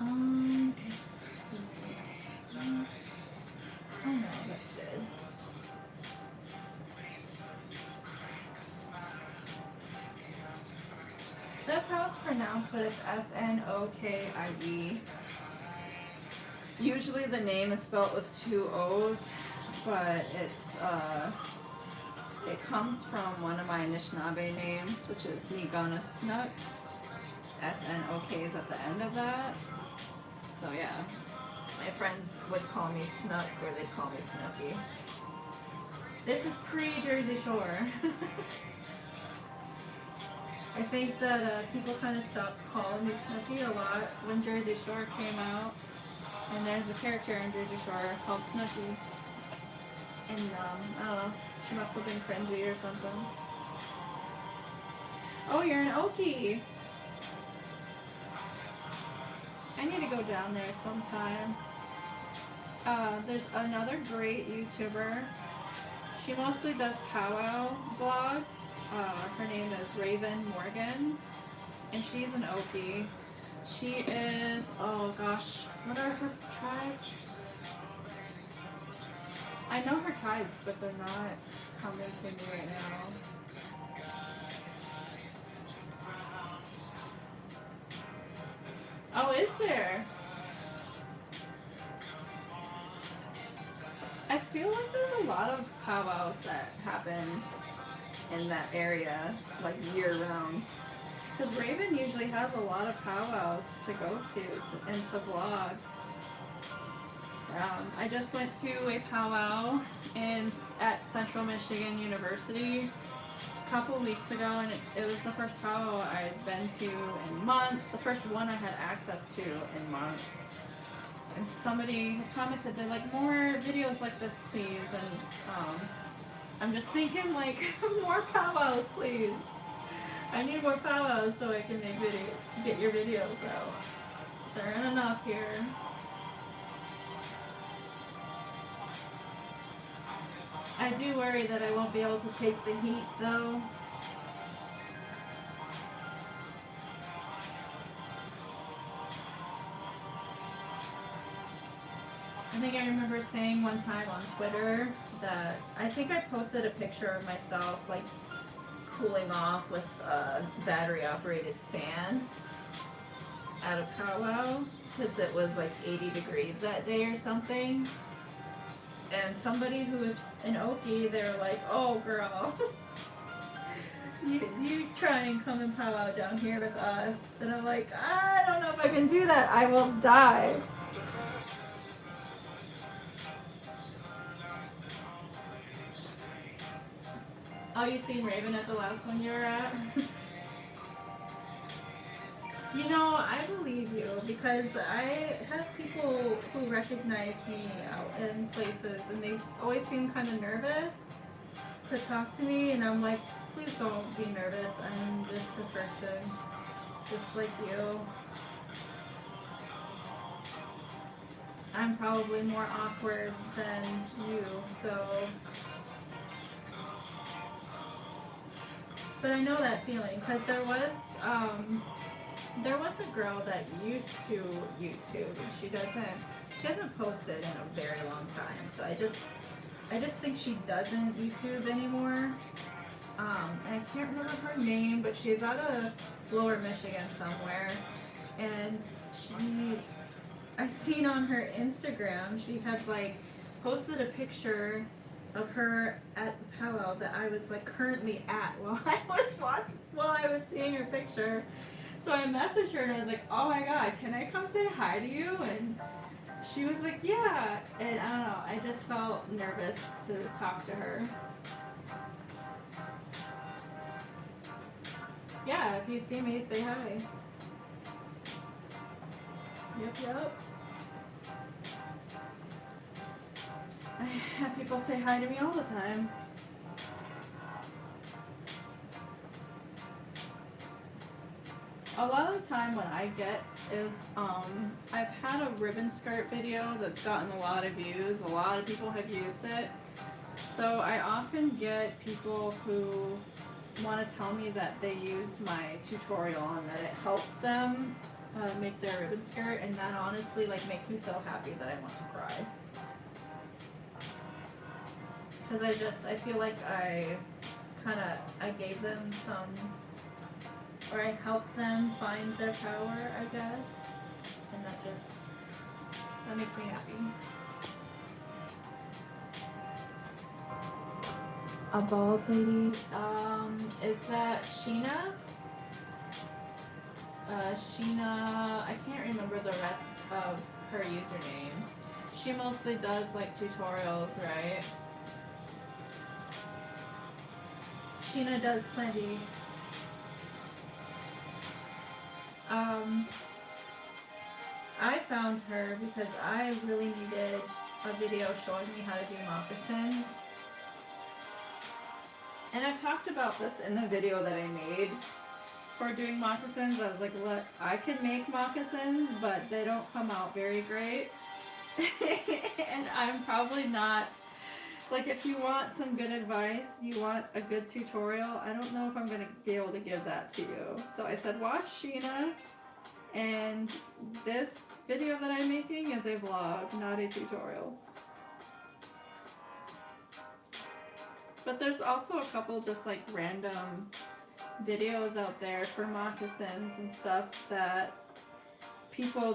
Oh no, that's good. That's how it's pronounced, but it's Snokie. Usually the name is spelled with 2 O's, but it comes from one of my Anishinaabe names, which is Nigana Snook. SNOK is at the end of that. So yeah, my friends would call me Snook, or they'd call me Snooky. This is pre-Jersey Shore. I think that people kind of stopped calling me Snooky a lot when Jersey Shore came out. And there's a character in Jersey Shore called Snooky. And I don't know, she must have been cringy or something. Oh, you're an Okie! I need to go down there sometime. There's another great YouTuber. She mostly does powwow vlogs. Her name is Raven Morgan, and she's an Okie. She is, oh gosh, what are her tribes? I know her tribes, but they're not coming to me right now. Oh, is there? I feel like there's a lot of powwows that happen in that area, like year round. Because Raven usually has a lot of powwows to go to and to vlog. I just went to a powwow at Central Michigan University a couple weeks ago, and it was the first powwow I'd been to in months, the first one I had access to in months. And somebody commented, they're like, more videos like this, please. And I'm just thinking, like, more powwows, please. I need more powwows so I can get your videos out. There aren't enough here. I do worry that I won't be able to take the heat, though. I think I remember saying one time on Twitter that I think I posted a picture of myself like cooling off with a battery operated fan at a powwow because it was like 80 degrees that day or something. And somebody who was in Okie, they were like, "Oh, girl, you try and come and powwow down here with us." And I'm like, "I don't know if I can do that. I will die." Oh, you seen Raven at the last one you were at? You know, I believe you because I have people who recognize me out in places and they always seem kind of nervous to talk to me, and I'm like, please don't be nervous. I'm just a person, just like you. I'm probably more awkward than you, so. But I know that feeling because there was a girl that used to YouTube, and she hasn't posted in a very long time. So I just think she doesn't YouTube anymore. And I can't remember her name, but she's out of Lower Michigan somewhere. And I seen on her Instagram, she had like posted a picture of her at the powwow that I was like currently at while I was seeing her picture. So I messaged her and I was like, "Oh my god, can I come say hi to you?" And she was like, "Yeah." And I don't know, I just felt nervous to talk to her. Yeah, if you see me, say hi. Yep. I have people say hi to me all the time. A lot of the time what I get is, I've had a ribbon skirt video that's gotten a lot of views. A lot of people have used it. So I often get people who want to tell me that they used my tutorial and that it helped them make their ribbon skirt, and that honestly like makes me so happy that I want to cry. Because I feel like I gave them some, or I helped them find their power, I guess, and that makes me happy. A bald lady, is that Sheena? Sheena, I can't remember the rest of her username. She mostly does like tutorials, right? Sheena does plenty. I found her because I really needed a video showing me how to do moccasins. And I've talked about this in the video that I made for doing moccasins. I was like, look, I can make moccasins, but they don't come out very great. And I'm probably not, like, if you want some good advice, you want a good tutorial, I don't know if I'm going to be able to give that to you. So I said, watch Sheena, and this video that I'm making is a vlog, not a tutorial. But there's also a couple just like random videos out there for moccasins and stuff that people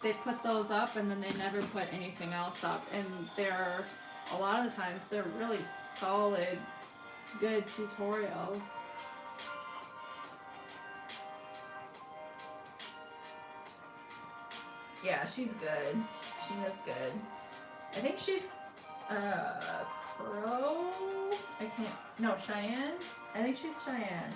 they put those up and then they never put anything else up, and a lot of the times they're really solid, good tutorials. Yeah, she's good. She is good. I think she's Crow? No, Cheyenne? I think she's Cheyenne.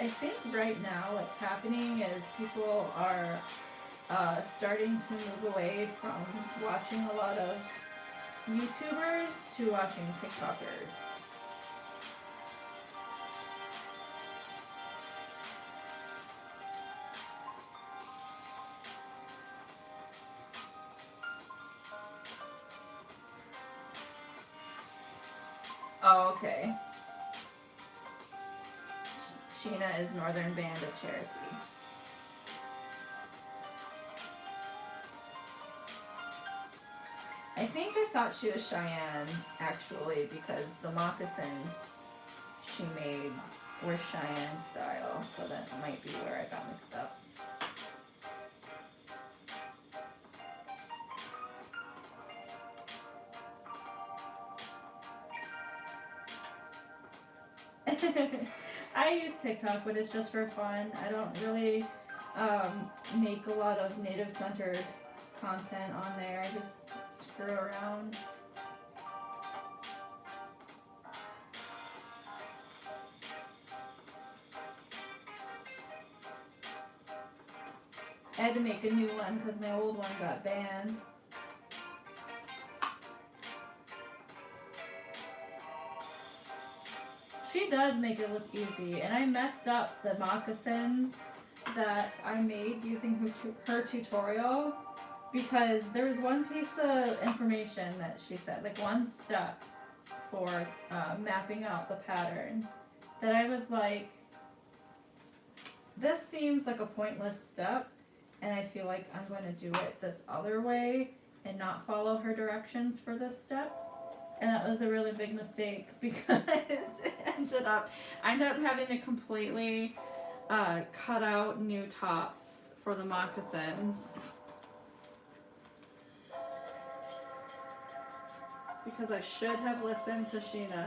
I think right now what's happening is people are starting to move away from watching a lot of YouTubers to watching TikTokers. Oh, okay. Sheena is Northern Band of Cherokee. I think I thought she was Cheyenne, actually, because the moccasins she made were Cheyenne style, so that might be where I got mixed up. I use TikTok, but it's just for fun. I don't really make a lot of native-centered content on there. I just screw around. I had to make a new one because my old one got banned. She does make it look easy, and I messed up the moccasins that I made using her tutorial because there was one piece of information that she said, like one step for mapping out the pattern, that I was like, this seems like a pointless step, and I feel like I'm going to do it this other way and not follow her directions for this step. And that was a really big mistake because I ended up having to completely cut out new tops for the moccasins. Because I should have listened to Sheena.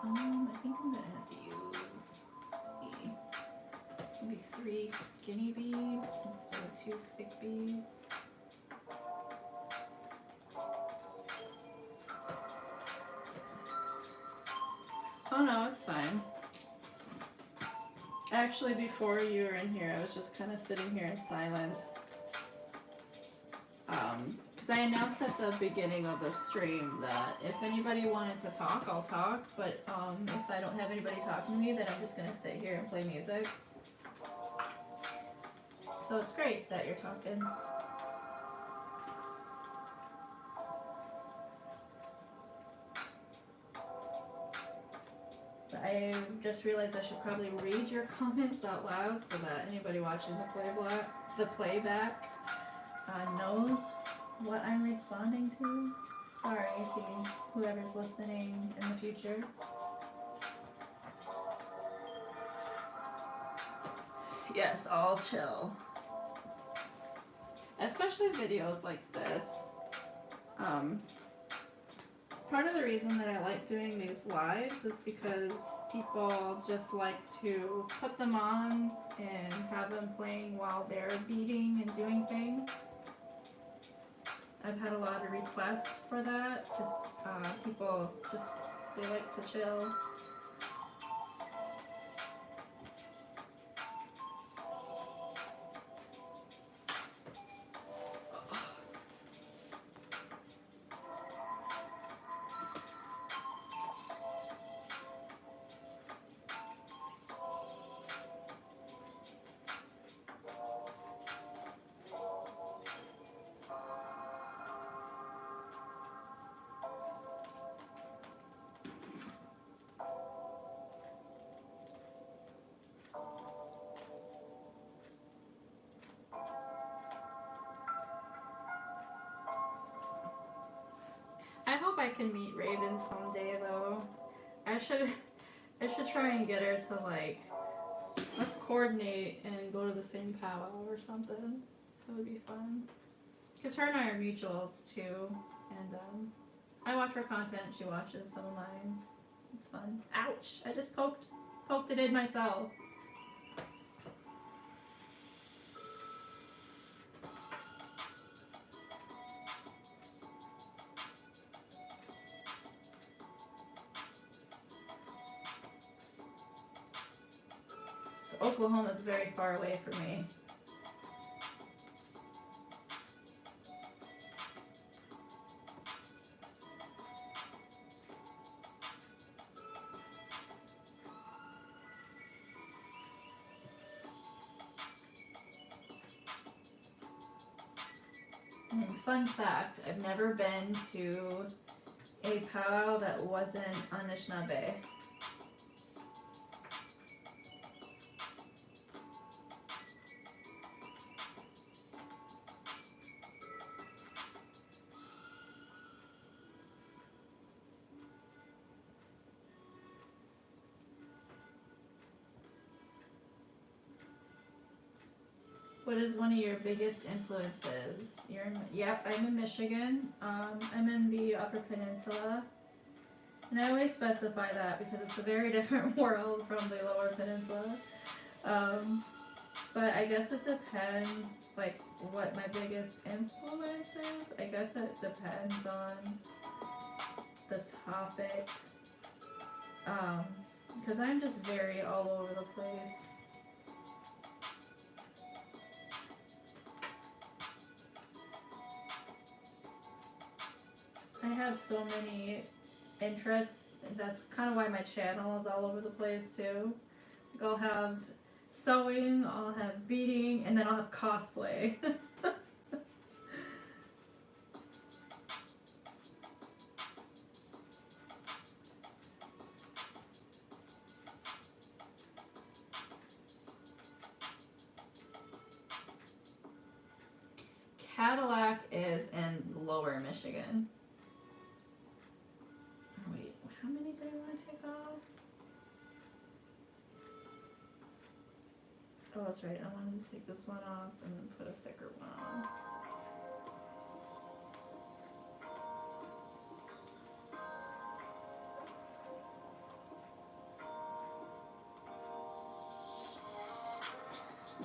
I think I'm gonna have to use, let's see, maybe 3 skinny beads instead of 2 thick beads. Oh no, it's fine. Actually, before you were in here, I was just kind of sitting here in silence. Because I announced at the beginning of the stream that if anybody wanted to talk, I'll talk. But if I don't have anybody talking to me, then I'm just going to sit here and play music. So it's great that you're talking. I just realized I should probably read your comments out loud so that anybody watching the playback knows what I'm responding to. Sorry to whoever's listening in the future. Yes, all chill. Especially videos like this. Part of the reason that I like doing these lives is because people just like to put them on and have them playing while they're beading and doing things. I've had a lot of requests for that because people just, they like to chill. I hope I can meet Raven someday though. I should try and get her to like, let's coordinate and go to the same powwow or something. That would be fun. Because her and I are mutuals too, and I watch her content, she watches some of mine. It's fun. Ouch! I just poked it in myself. Oklahoma is very far away from me. fun fact, I've never been to a powwow that wasn't Anishinaabe. What is one of your biggest influences? Yep, I'm in Michigan. I'm in the Upper Peninsula. And I always specify that because it's a very different world from the Lower Peninsula. But I guess it depends, like, what my biggest influence is. I guess it depends on the topic. Because I'm just very all over the place. I have so many interests. That's kind of why my channel is all over the place too. Like I'll have sewing, I'll have beading, and then I'll have cosplay. Cadillac is in Lower Michigan. Wait, how many did I want to take off? Oh, that's right. I wanted to take this one off and then put a thicker one on.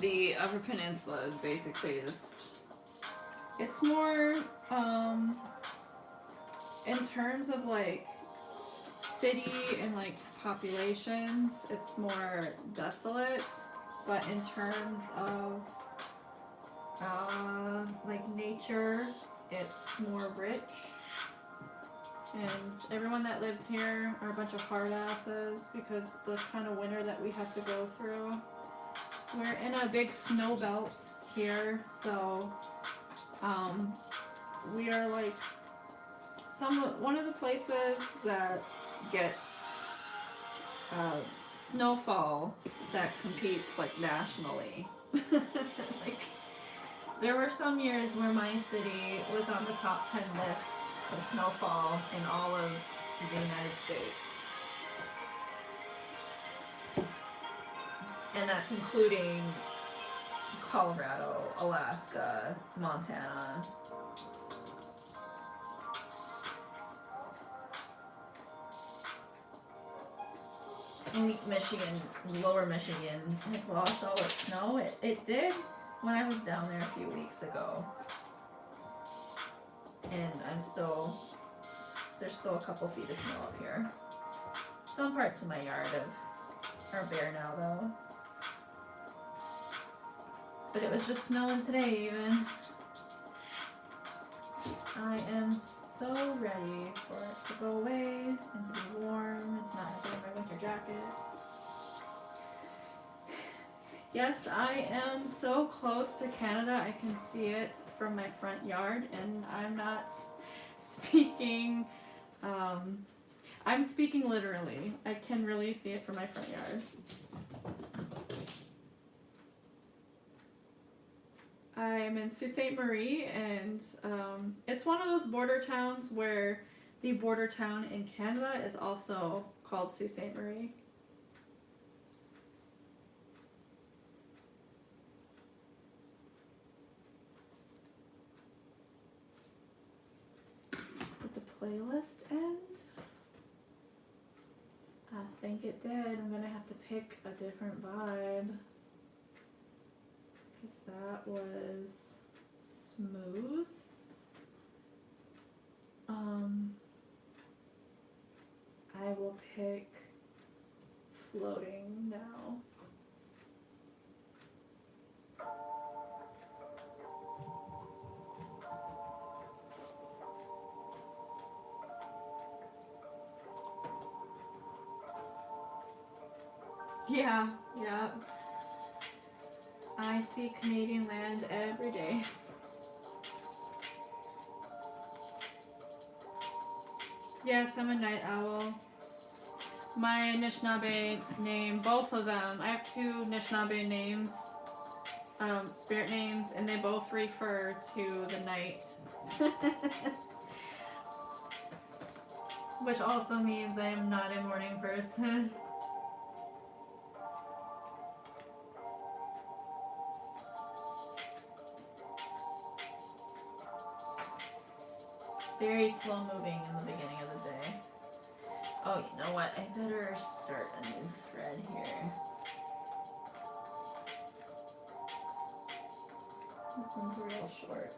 The Upper Peninsula is basically just, it's more, in terms of like city and like populations, it's more desolate, but in terms of like nature, it's more rich. And everyone that lives here are a bunch of hard asses because the kind of winter that we have to go through. We're in a big snow belt here, so we are like one of the places that gets snowfall that competes like nationally. Like there were some years where my city was on the top 10 list for snowfall in all of the United States. And that's including Colorado, Alaska, Montana. I think Michigan, Lower Michigan, has lost all its snow. It did when I was down there a few weeks ago. And there's still a couple feet of snow up here. Some parts of my yard are bare now though. But it was just snowing today even. I am so ready for it to go away and to be warm and to not have to wear my winter jacket. Yes, I am so close to Canada. I can see it from my front yard, and I'm not speaking, I'm speaking literally. I can really see it from my front yard. I'm in Sault Ste. Marie, and it's one of those border towns where the border town in Canada is also called Sault Ste. Marie. Did the playlist end? I think it did. I'm gonna have to pick a different vibe. That was smooth. I will pick floating now. Yeah. I see Canadian land every day. Yes, I'm a night owl. My Anishinaabe name, both of them, I have two Anishinaabe names, spirit names, and they both refer to the night. Which also means I am not a morning person. Very slow moving in the beginning of the day. Oh, you know what? I better start a new thread here. This one's real short.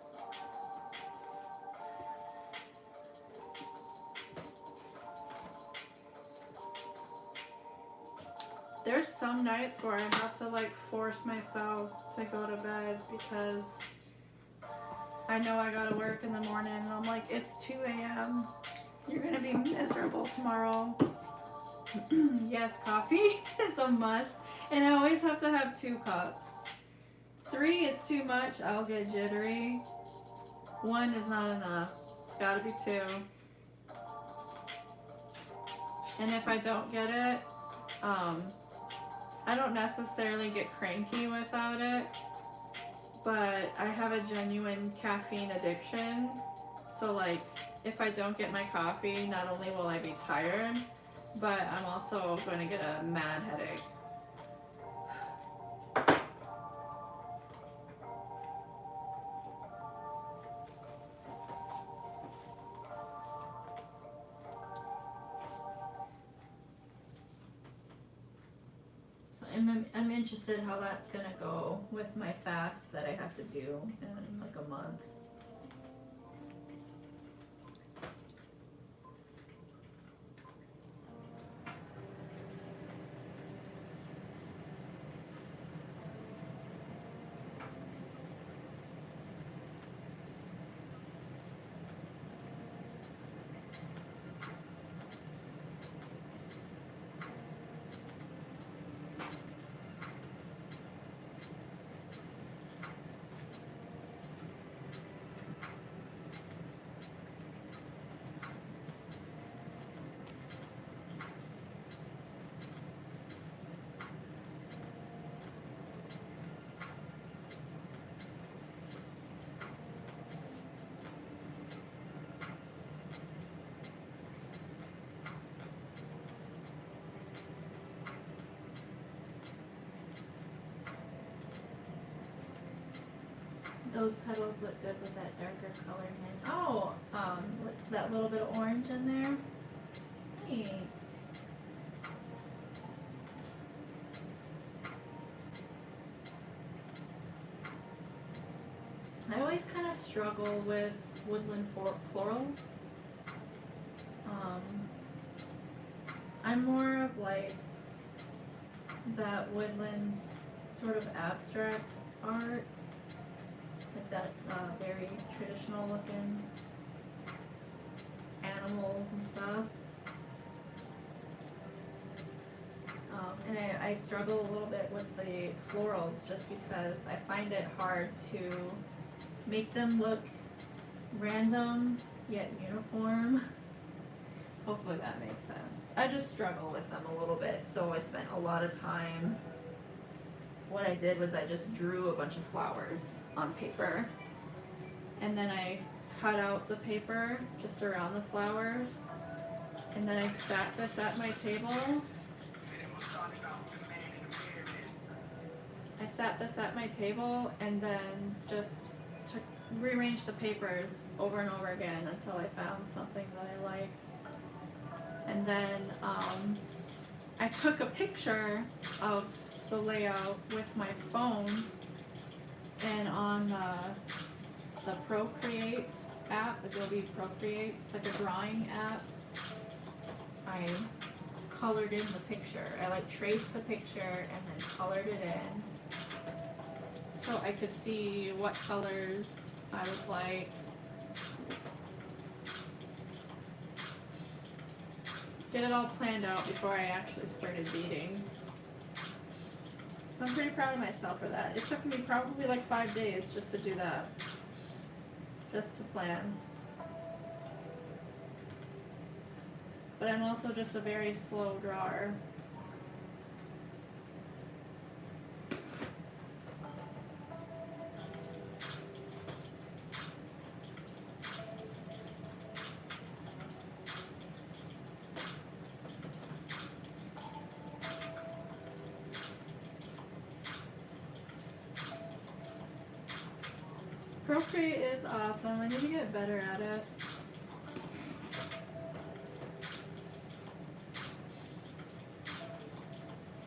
There's some nights where I have to like force myself to go to bed because I know I gotta work in the morning and I'm like, it's 2 a.m. You're gonna be miserable tomorrow. Yes, coffee is a must. And I always have to have 2 cups. 3 is too much, I'll get jittery. 1 is not enough. It's gotta be 2. And if I don't get it, I don't necessarily get cranky without it, but I have a genuine caffeine addiction. So like, if I don't get my coffee, not only will I be tired, but I'm also going to get a mad headache. So I'm interested how that's going to go with my fast that I have to do in like a month. Those petals look good with that darker color hint. Oh, that little bit of orange in there. Thanks. I always kind of struggle with Woodland Florals. I'm more of like that woodland sort of abstract art. Like that very traditional looking animals and stuff. And I struggle a little bit with the florals just because I find it hard to make them look random yet uniform. Hopefully that makes sense. I just struggle with them a little bit, so I spent a lot of time. What I did was I just drew a bunch of flowers on paper, and then I cut out the paper just around the flowers, and then I sat this at my table. I sat this at my table and then just rearranged the papers over and over again until I found something that I liked. And then I took a picture of the layout with my phone, and on the Procreate app, Adobe Procreate, it's like a drawing app, I colored in the picture. I like traced the picture and then colored it in so I could see what colors I would like. Get it all planned out before I actually started beading. So I'm pretty proud of myself for that. It took me probably like 5 days just to do that. Just to plan. but I'm also just a very slow drawer. Procreate is awesome. I need to get better at it.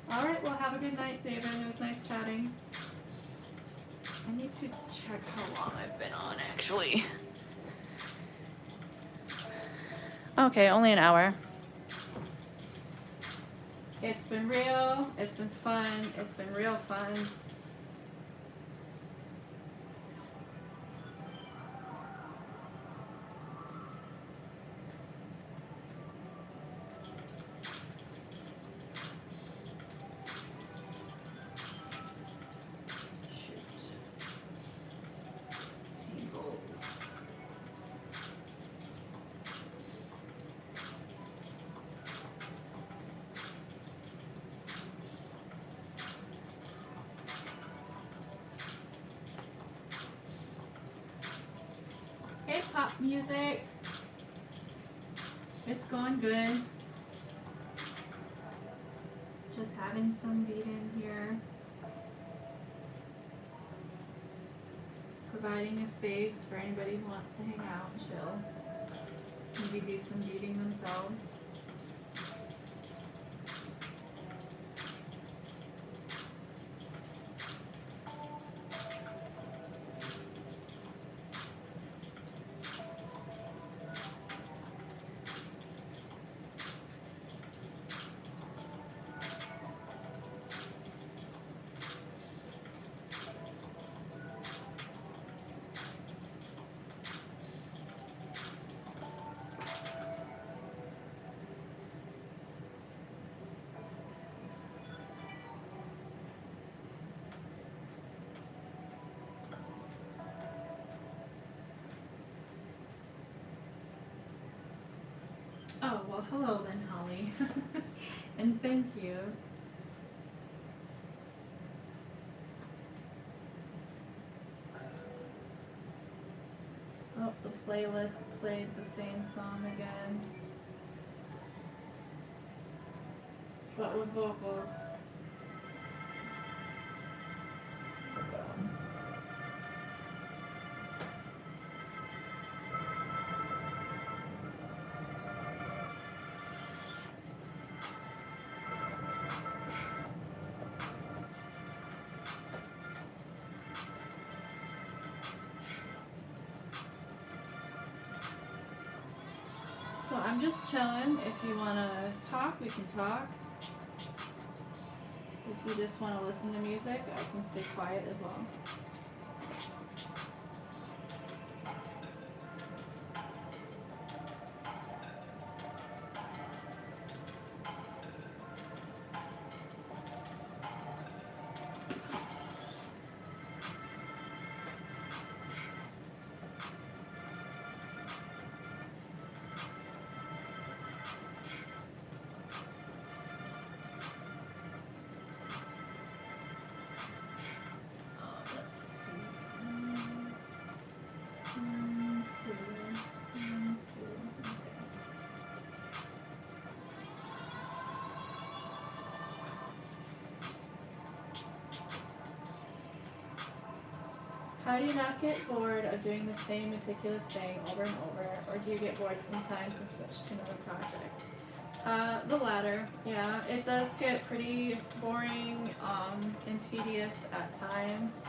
Alright, well have a good night, David. It was nice chatting. I need to check how long I've been on, actually. Okay, only an hour. It's been real. It's been fun. It's been real fun. Hey, pop music. It's going good. Just having some beading here. Providing a space for anybody who wants to hang out and chill. Maybe do some beading themselves. Oh, well, hello then, Holly. And thank you. Oh, the playlist played the same song again. But with vocals. So I'm just chilling. If you want to talk, we can talk. If you just want to listen to music, I can stay quiet as well. How do you not get bored of doing the same meticulous thing over and over, or do you get bored sometimes and switch to another project? The latter, yeah. It does get pretty boring and tedious at times,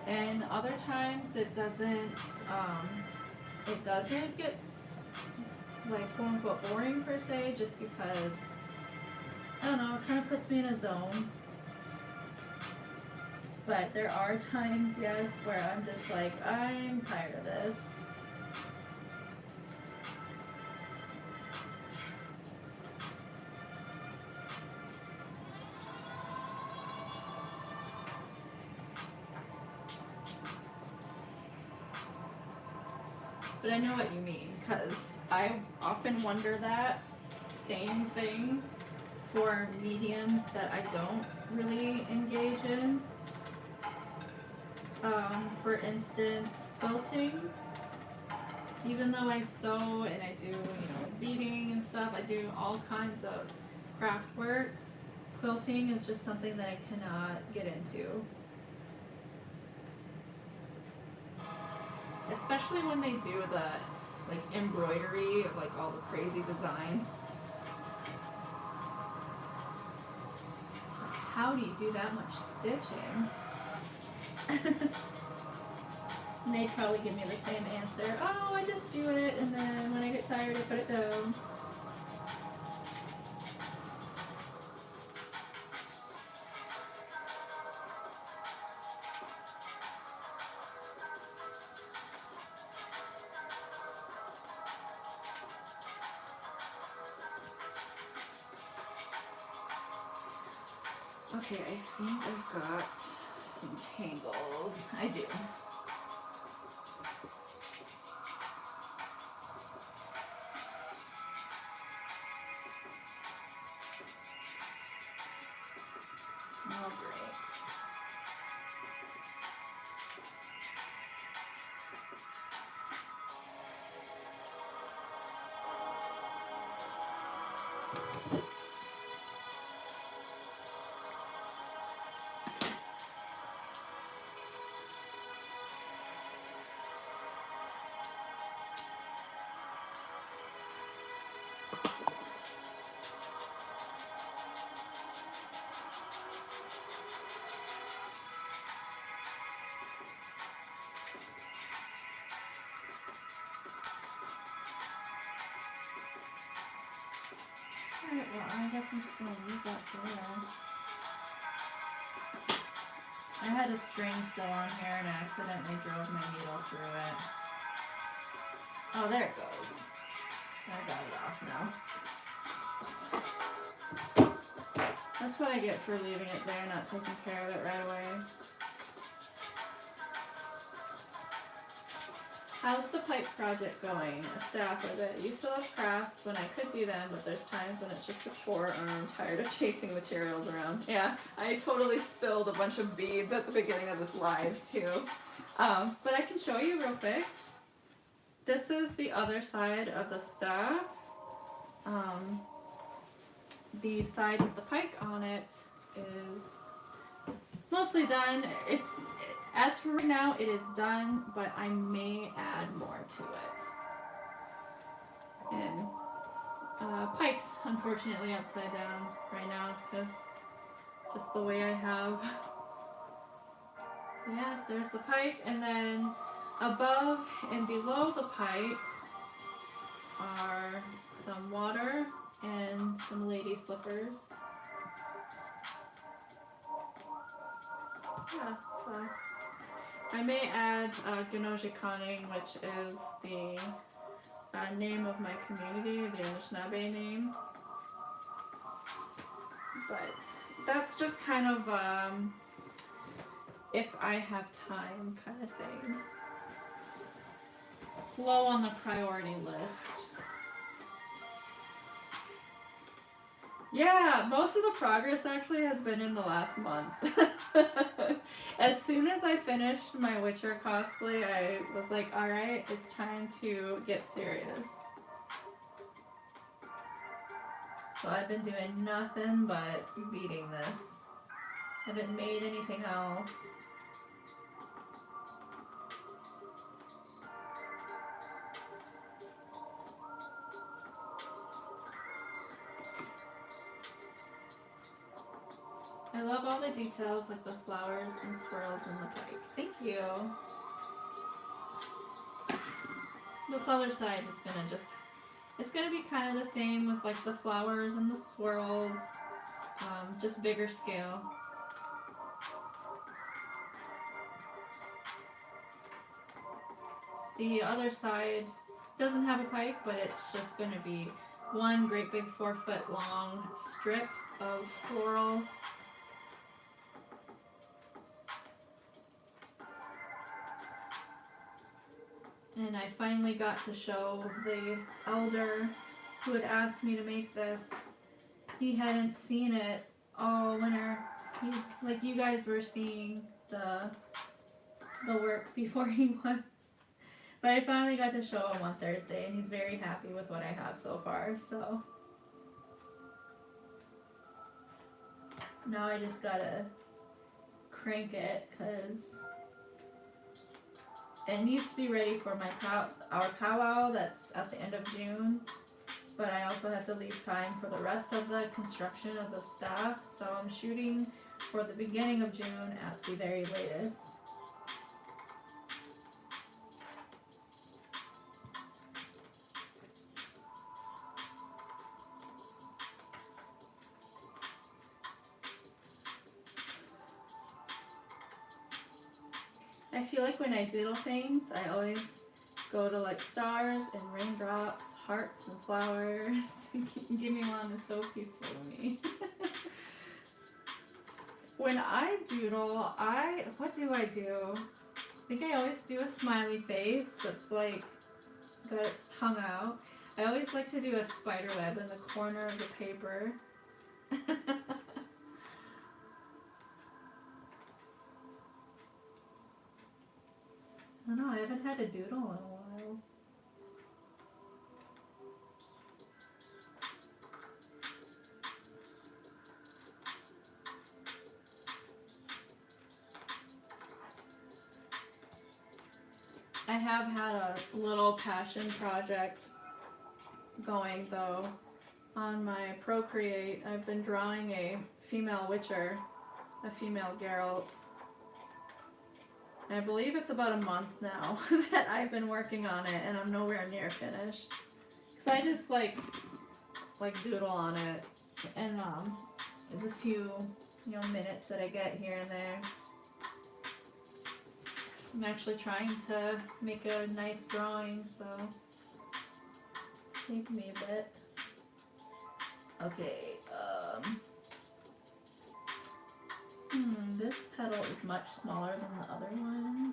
and other times it doesn't get like quote unquote boring per se, just because I don't know, it kind of puts me in a zone. But there are times, yes, where I'm just like, I'm tired of this. But I know what you mean, because I often wonder that same thing for mediums that I don't really engage in. For instance, quilting. Even though I sew and I do, beading and stuff, I do all kinds of craft work. Quilting is just something that I cannot get into. Especially when they do the embroidery of all the crazy designs. How do you do that much stitching? And they'd probably give me the same answer. Oh, I just do it, and then when I get tired, I put it down. Okay, I think I've got some tangles. I do. Oh, great. Alright, well, I guess I'm just going to leave that there. I had a string still on here and I accidentally drove my needle through it. Oh, there it goes. I got it off now. That's what I get for leaving it there, not taking care of it right away. How's the pipe project going? A staff with it. You still have crafts when I could do them, but there's times when it's just a chore or I'm tired of chasing materials around. Yeah, I totally spilled a bunch of beads at the beginning of this live too. But I can show you real quick. This is the other side of the staff. The side with the pike on it is mostly done. As for right now, it is done, but I may add more to it. And pike's unfortunately upside down right now because just the way I have. Yeah, there's the pike, and then above and below the pike are some water and some lady slippers. Yeah, so I may add Ganoja Conning, which is the name of my community, the Anishinaabe name. But that's just kind of if I have time kind of thing. It's low on the priority list. Yeah, most of the progress actually has been in the last month. As soon as I finished my Witcher cosplay, I was like, alright, it's time to get serious. So I've been doing nothing but beading this. Haven't made anything else. I love all the details, like the flowers and swirls in the pike. Thank you. This other side is it's gonna be kind of the same with like the flowers and the swirls, just bigger scale. The other side doesn't have a pike, but it's just gonna be one great big 4-foot long strip of floral. And I finally got to show the elder who had asked me to make this, he hadn't seen it all winter. Like you guys were seeing the work before he was. But I finally got to show him on Thursday, and he's very happy with what I have so far, so. Now I just gotta crank it, because it needs to be ready for our powwow that's at the end of June. But I also have to leave time for the rest of the construction of the staff, so I'm shooting for the beginning of June at the very latest. I feel like when I doodle things, I always go to like stars and raindrops, hearts and flowers. Give me one, it's so peaceful to me. When I doodle, what do I do? I think I always do a smiley face that's like got its tongue out. I always like to do a spider web in the corner of the paper. I don't know, I haven't had a doodle in a while. I have had a little passion project going though on my Procreate. I've been drawing a female witcher, a female Geralt. I believe it's about a month now that I've been working on it, and I'm nowhere near finished. Cause I just like doodle on it, and there's a few minutes that I get here and there. I'm actually trying to make a nice drawing, so take me a bit. Okay. This petal is much smaller than the other one.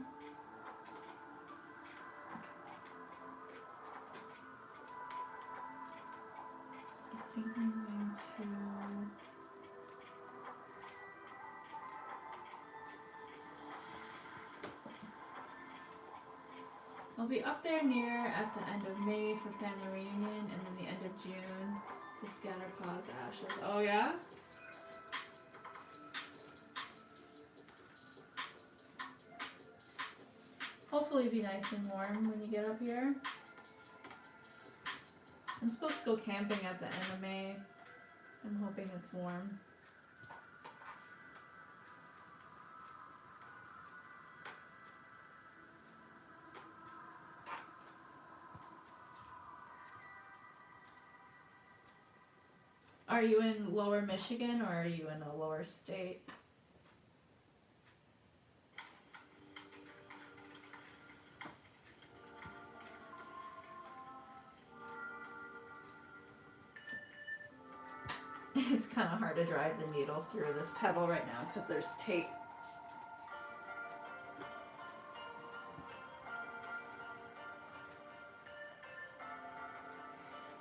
So I think I'm going to... I'll be up there near at the end of May for family reunion, and then the end of June to scatter Pa's ashes. Oh yeah? Hopefully it'll be nice and warm when you get up here. I'm supposed to go camping at the end of May. I'm hoping it's warm. Are you in Lower Michigan, or are you in a lower state? It's kind of hard to drive the needle through this petal right now because there's tape.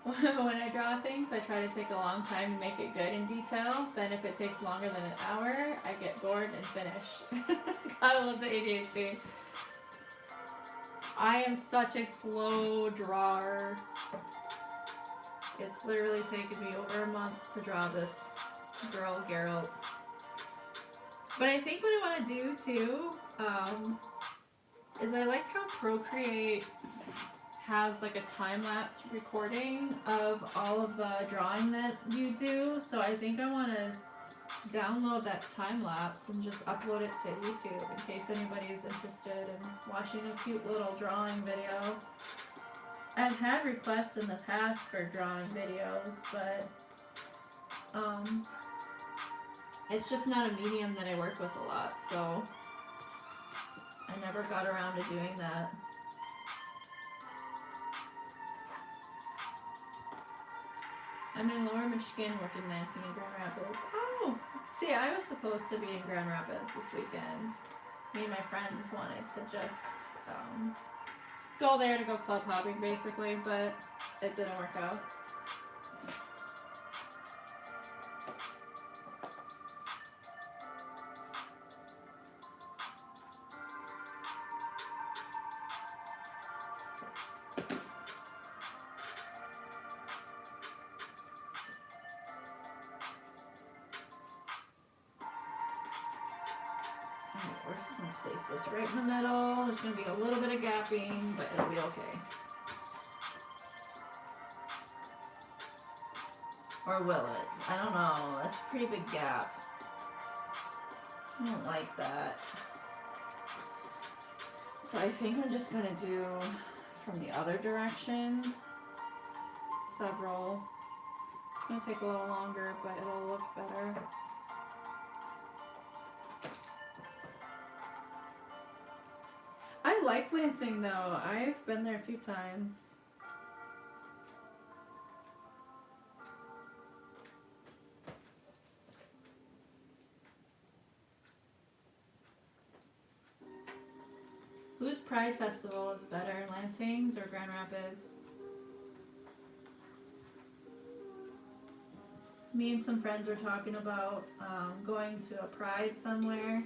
When I draw things, I try to take a long time to make it good in detail. Then if it takes longer than an hour, I get bored and finish. I love the ADHD. I am such a slow drawer. It's literally taken me over a month to draw this girl Geralt. But I think what I want to do too is I like how Procreate has like a time-lapse recording of all of the drawing that you do. So I think I want to download that time-lapse and just upload it to YouTube in case anybody's interested in watching a cute little drawing video. I've had requests in the past for drawing videos, but it's just not a medium that I work with a lot, so I never got around to doing that. I'm in Lower Michigan, working Lansing and Grand Rapids. Oh, see, I was supposed to be in Grand Rapids this weekend. Me and my friends wanted to just go there to go club hopping, basically, but it didn't work out. we're just going to place this right in the middle. There's going to be a little bit of gapping, but it'll be okay. Or will it? I don't know. That's a pretty big gap. I don't like that. So I think I'm just going to do from the other direction several. It's going to take a little longer, but it'll look better. I like Lansing though. I've been there a few times. Whose Pride Festival is better, Lansing's or Grand Rapids? Me and some friends were talking about going to a Pride somewhere.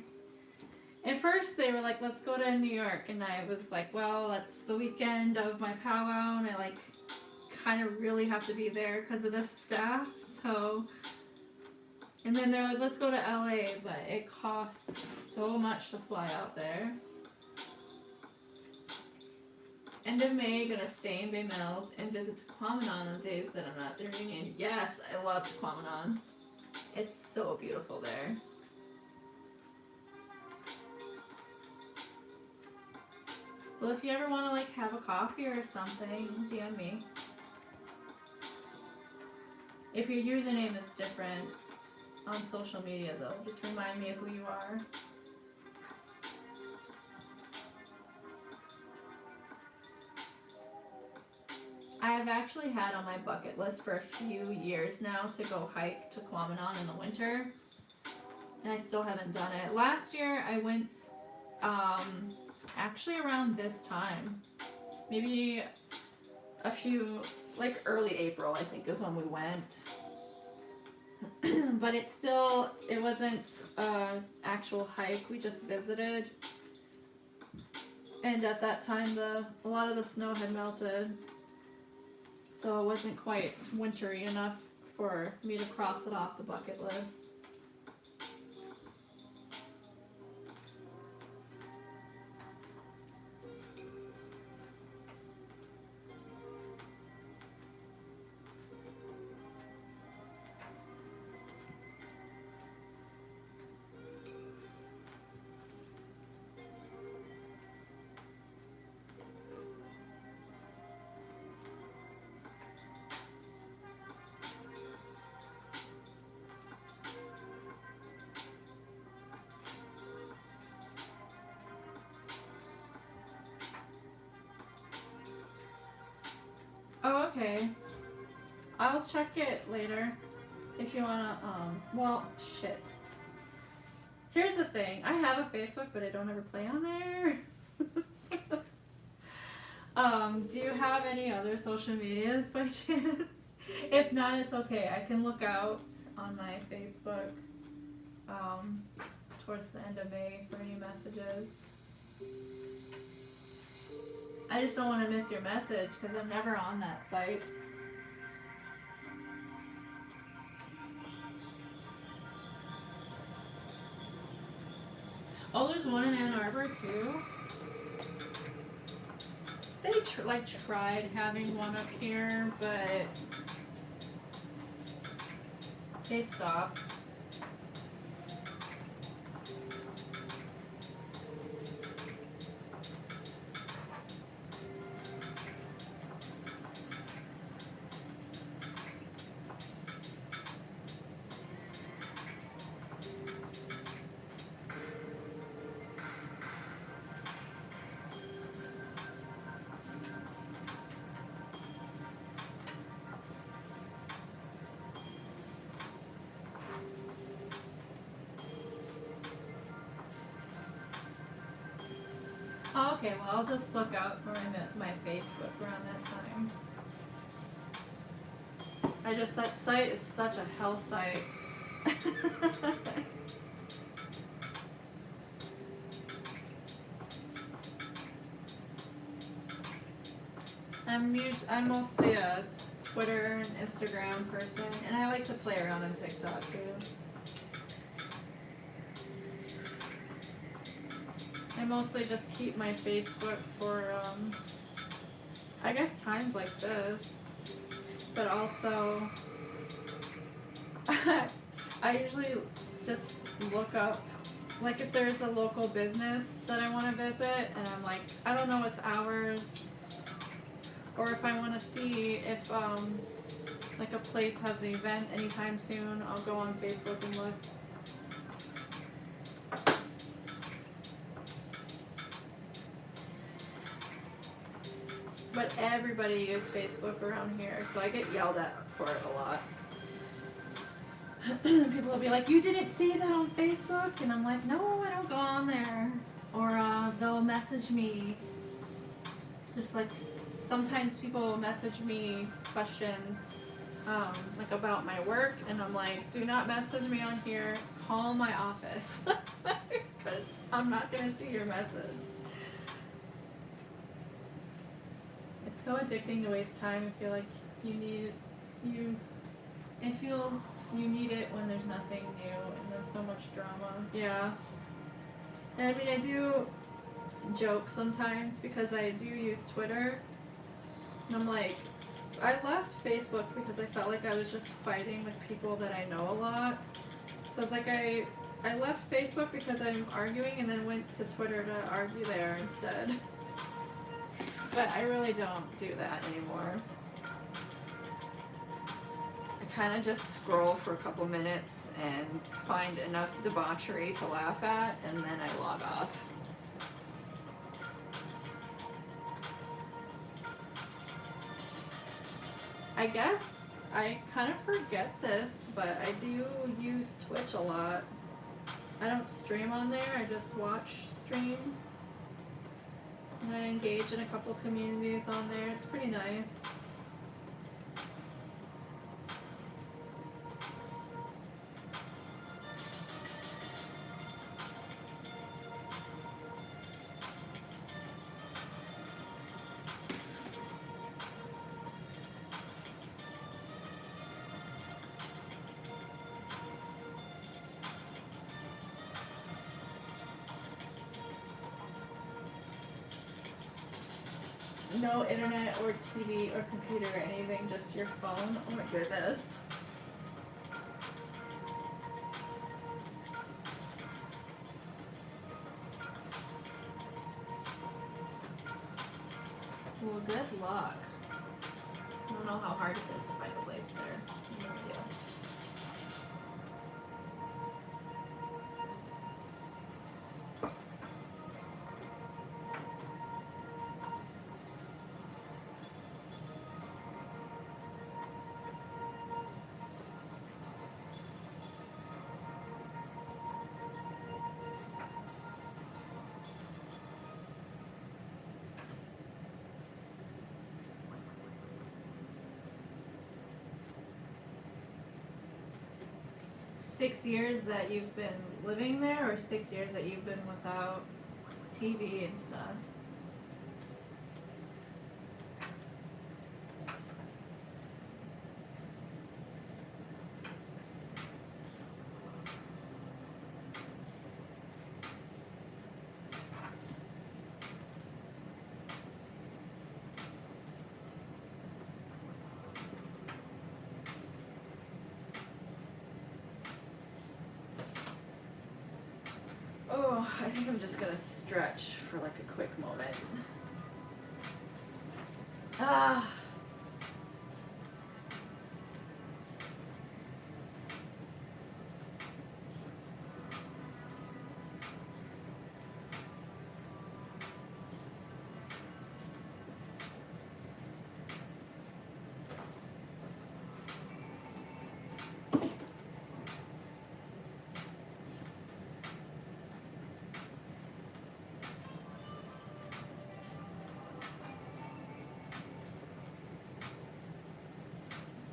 At first they were like, let's go to New York, and I was like, well, that's the weekend of my powwow, and I like kind of really have to be there because of the staff, so. And then they're like, let's go to LA, but it costs so much to fly out there. End of May, gonna stay in Bay Mills and visit Tequamanon on the days that I'm not at the reunion. Yes, I love Tequamanon. It's so beautiful there. Well, if you ever want to like have a coffee or something, DM me. If your username is different on social media though, just remind me of who you are. I have actually had on my bucket list for a few years now to go hike to Tequamanon in the winter, and I still haven't done it. Last year I went actually around this time, maybe a few, like early April I think is when we went. But it wasn't an actual hike, we just visited, and at that time a lot of the snow had melted. So it wasn't quite wintry enough for me to cross it off the bucket list. Oh, okay. I'll check it later if you wanna, well, shit. Here's the thing, I have a Facebook, but I don't ever play on there. Do you have any other social medias by chance? If not, it's okay. I can look out on my Facebook, towards the end of May for any messages. I just don't want to miss your message because I'm never on that site. Oh, there's one in Ann Arbor too. They tried having one up here, but they stopped. Oh, okay, well, I'll just look out for my Facebook around that time. That site is such a hell site. I'm mostly a Twitter and Instagram person, and I like to play around on TikTok too. I mostly just keep my Facebook for, I guess times like this, but also I usually just look up, like if there's a local business that I want to visit and I'm like, I don't know its hours, or if I want to see if like a place has an event anytime soon, I'll go on Facebook and look. But everybody uses Facebook around here, so I get yelled at for it a lot. People will be like, you didn't see that on Facebook? And I'm like, no, I don't go on there. Or they'll message me. It's just like, sometimes people will message me questions like about my work, and I'm like, do not message me on here, call my office. Because I'm not going to see your message. It's so addicting to waste time. I feel like you need you need it when there's nothing new and there's so much drama. Yeah. And I mean, I do joke sometimes because I do use Twitter. And I'm like, I left Facebook because I felt like I was just fighting with people that I know a lot. So it's like I left Facebook because I'm arguing and then went to Twitter to argue there instead. But I really don't do that anymore. I kind of just scroll for a couple minutes and find enough debauchery to laugh at, and then I log off. I guess I kind of forget this, but I do use Twitch a lot. I don't stream on there, I just watch stream. And I engage in a couple communities on there. It's pretty nice. No internet or TV or computer or anything, just your phone. Oh my goodness. Well, good luck. I don't know how hard it is to find a place there. No idea. Six years that you've been living there, or 6 years that you've been without TV and stuff? Oh, I think I'm just gonna stretch for like a quick moment. Ah.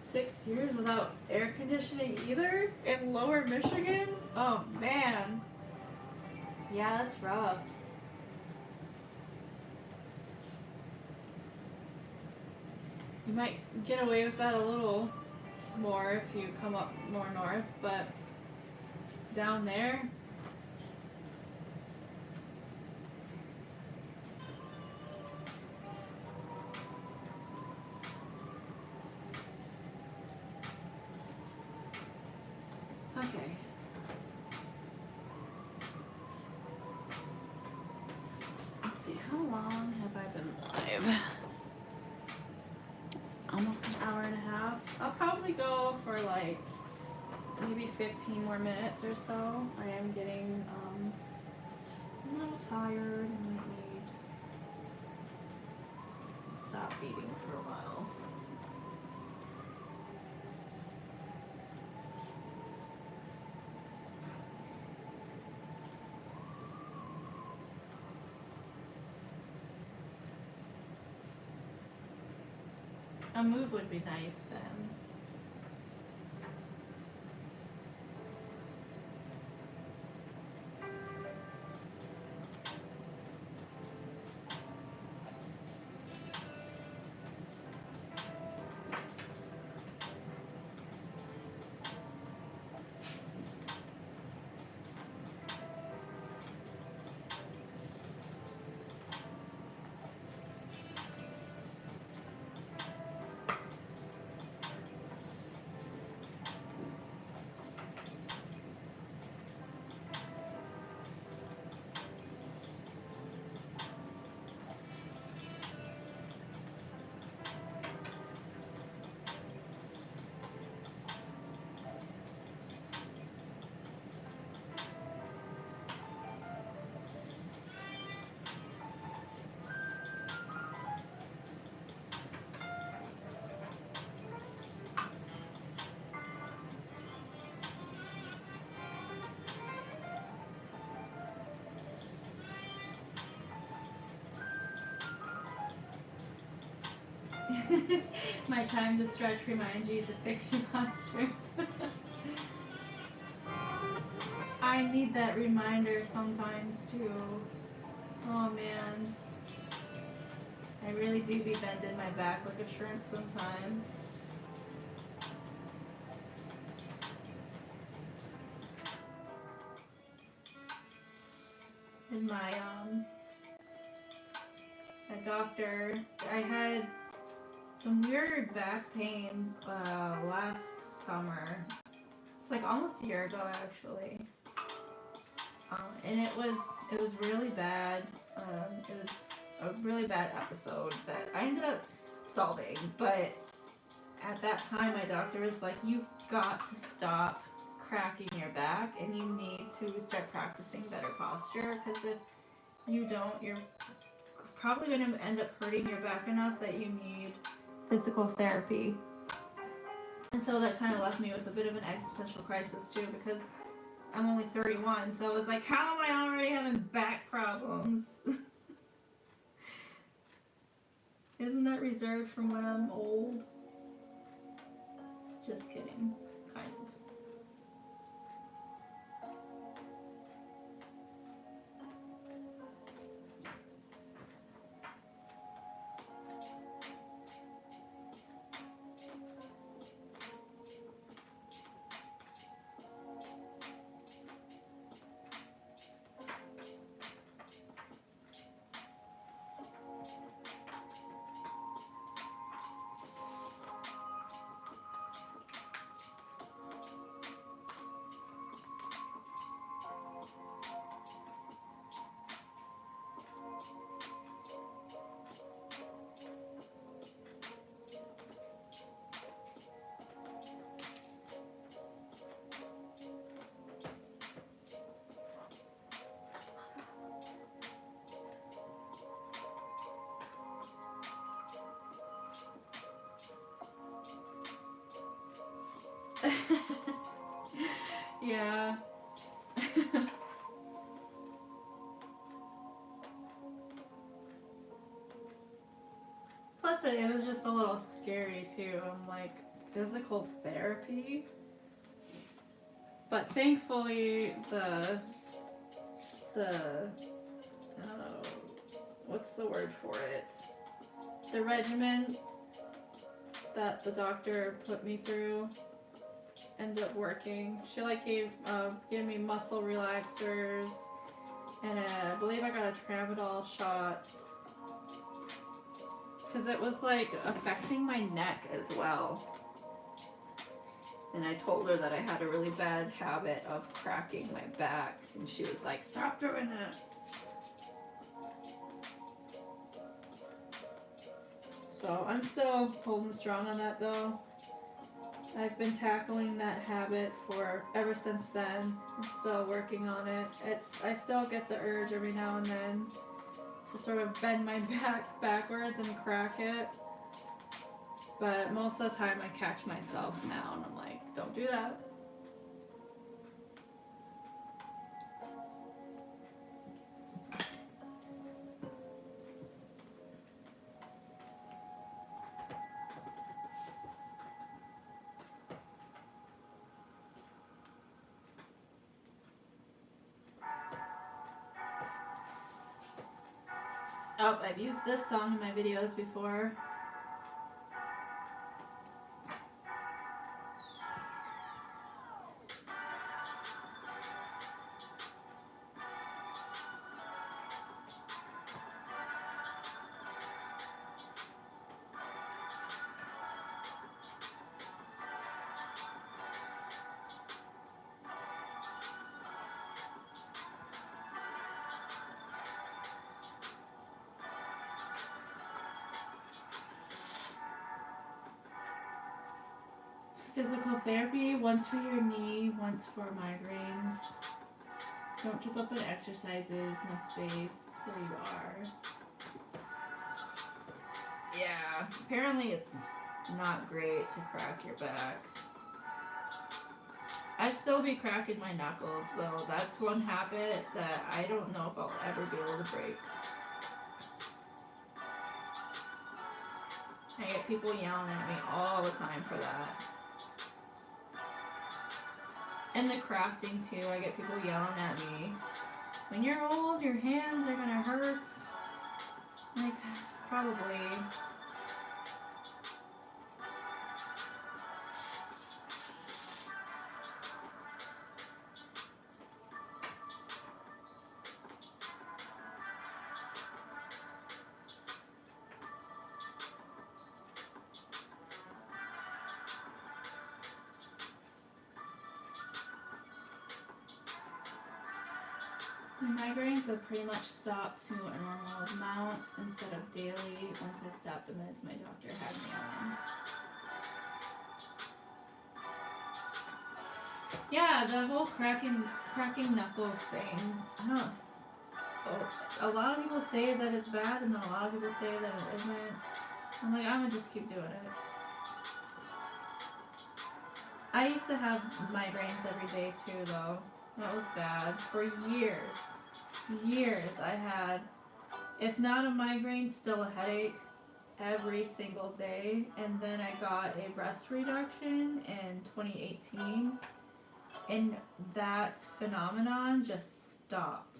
Six years without air conditioning either in lower Michigan? Oh man. Yeah, that's rough. You might get away with that a little more if you come up more north, but down there, like maybe 15 more minutes or so. I am getting a little tired. I might need to stop beading for a while. A move would be nice then. My time to stretch reminds you to fix your posture. I need that reminder sometimes too. Oh man. I really do be bending my back like a shrimp sometimes. And my doctor, I had some weird back pain last summer. It's like almost a year ago actually. And it was really bad. It was a really bad episode that I ended up solving, but at that time my doctor was like, you've got to stop cracking your back and you need to start practicing better posture, because if you don't, you're probably going to end up hurting your back enough that you need physical therapy. And so that kind of left me with a bit of an existential crisis too, because I'm only 31, so I was like, how am I already having back problems? Isn't that reserved from when I'm old? Just kidding, kind of. Yeah. Plus, it was just a little scary too. I'm like, physical therapy? But thankfully, the what's the word for it? The regimen that the doctor put me through ended up working. She like gave me muscle relaxers, and I believe I got a tramadol shot, because it was like affecting my neck as well. And I told her that I had a really bad habit of cracking my back, and she was like, stop doing it. So I'm still holding strong on that though. I've been tackling that habit for ever since then. I'm still working on it. I still get the urge every now and then to sort of bend my back backwards and crack it. But most of the time I catch myself now and I'm like, don't do that. Oh, I've used this song in my videos before. Physical therapy, once for your knee, once for migraines. Don't keep up on exercises, no space where you are. Yeah, apparently it's not great to crack your back. I still be cracking my knuckles though. That's one habit that I don't know if I'll ever be able to break. I get people yelling at me all the time for that. And the crafting too, I get people yelling at me. When you're old, your hands are gonna hurt. Like, probably. My migraines have pretty much stopped to a normal amount instead of daily once I stopped the meds my doctor had me on. Yeah, the whole cracking knuckles thing. I don't. A lot of people say that it's bad, and then a lot of people say that it isn't. I'm like, I'm gonna just keep doing it. I used to have migraines every day too, though. That was bad for years. I had, if not a migraine, still a headache every single day. And then I got a breast reduction in 2018, and that phenomenon just stopped.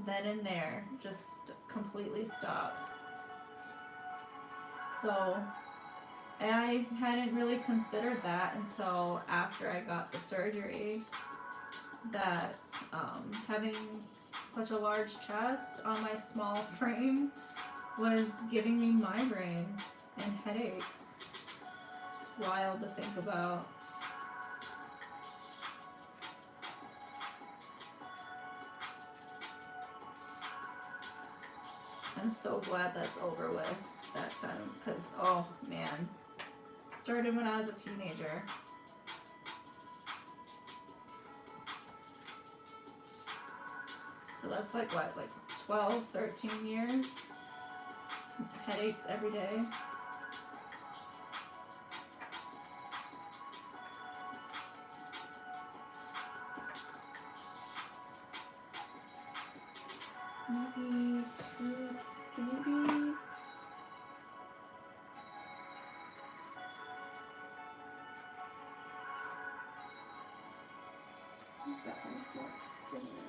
Then and there, just completely stopped. So I hadn't really considered that until after I got the surgery, that having such a large chest on my small frame was giving me migraines and headaches. Just wild to think about. I'm so glad that's over with that time, because oh man, started when I was a teenager. So that's like what, like 12, 13 years? Headaches every day. Maybe 2 skinny beads. That one's not skinny enough.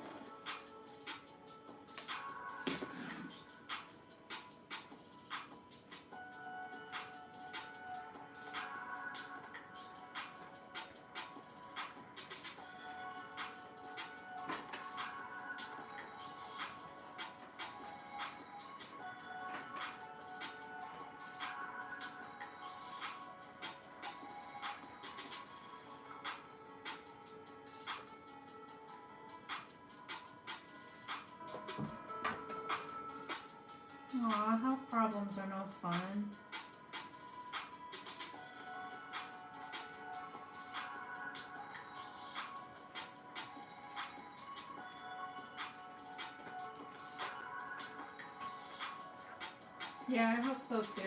Aw, health problems are no fun. Yeah, I hope so too.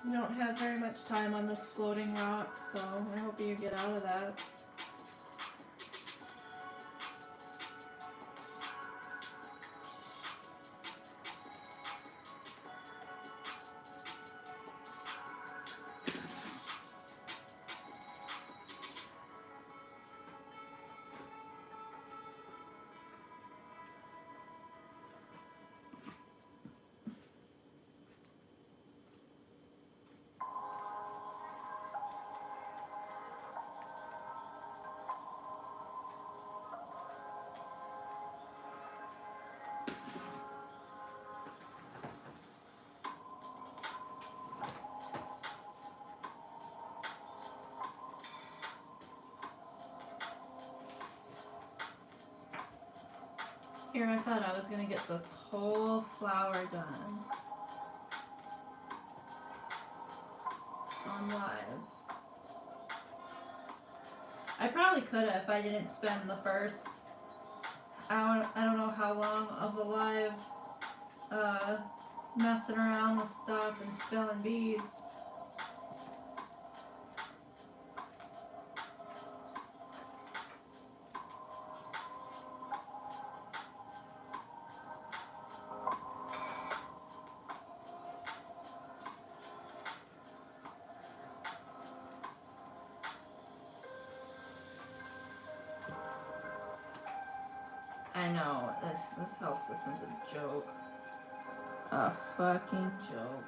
You don't have very much time on this floating rock, so I hope you get out of that. Here, I thought I was gonna get this whole flower done on live. I probably could have if I didn't spend the first, I don't know how long of the live messing around with stuff and spilling beads. I know, this health system's a joke. A fucking joke.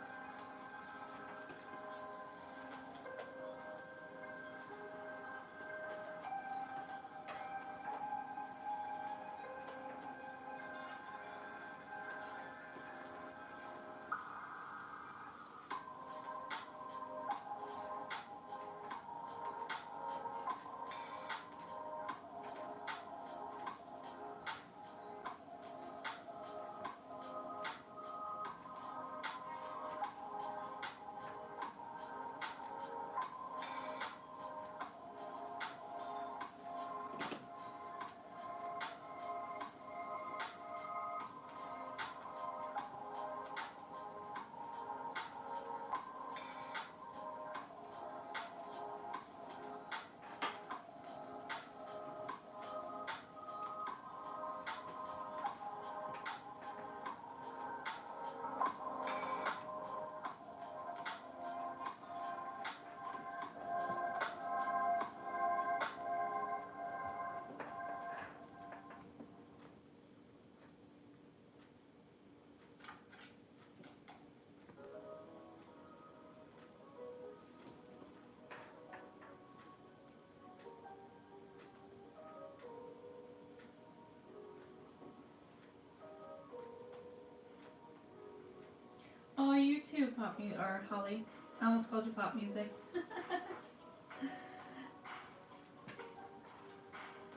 Oh, you too, Pop Music, or Holly. I almost called you Pop Music.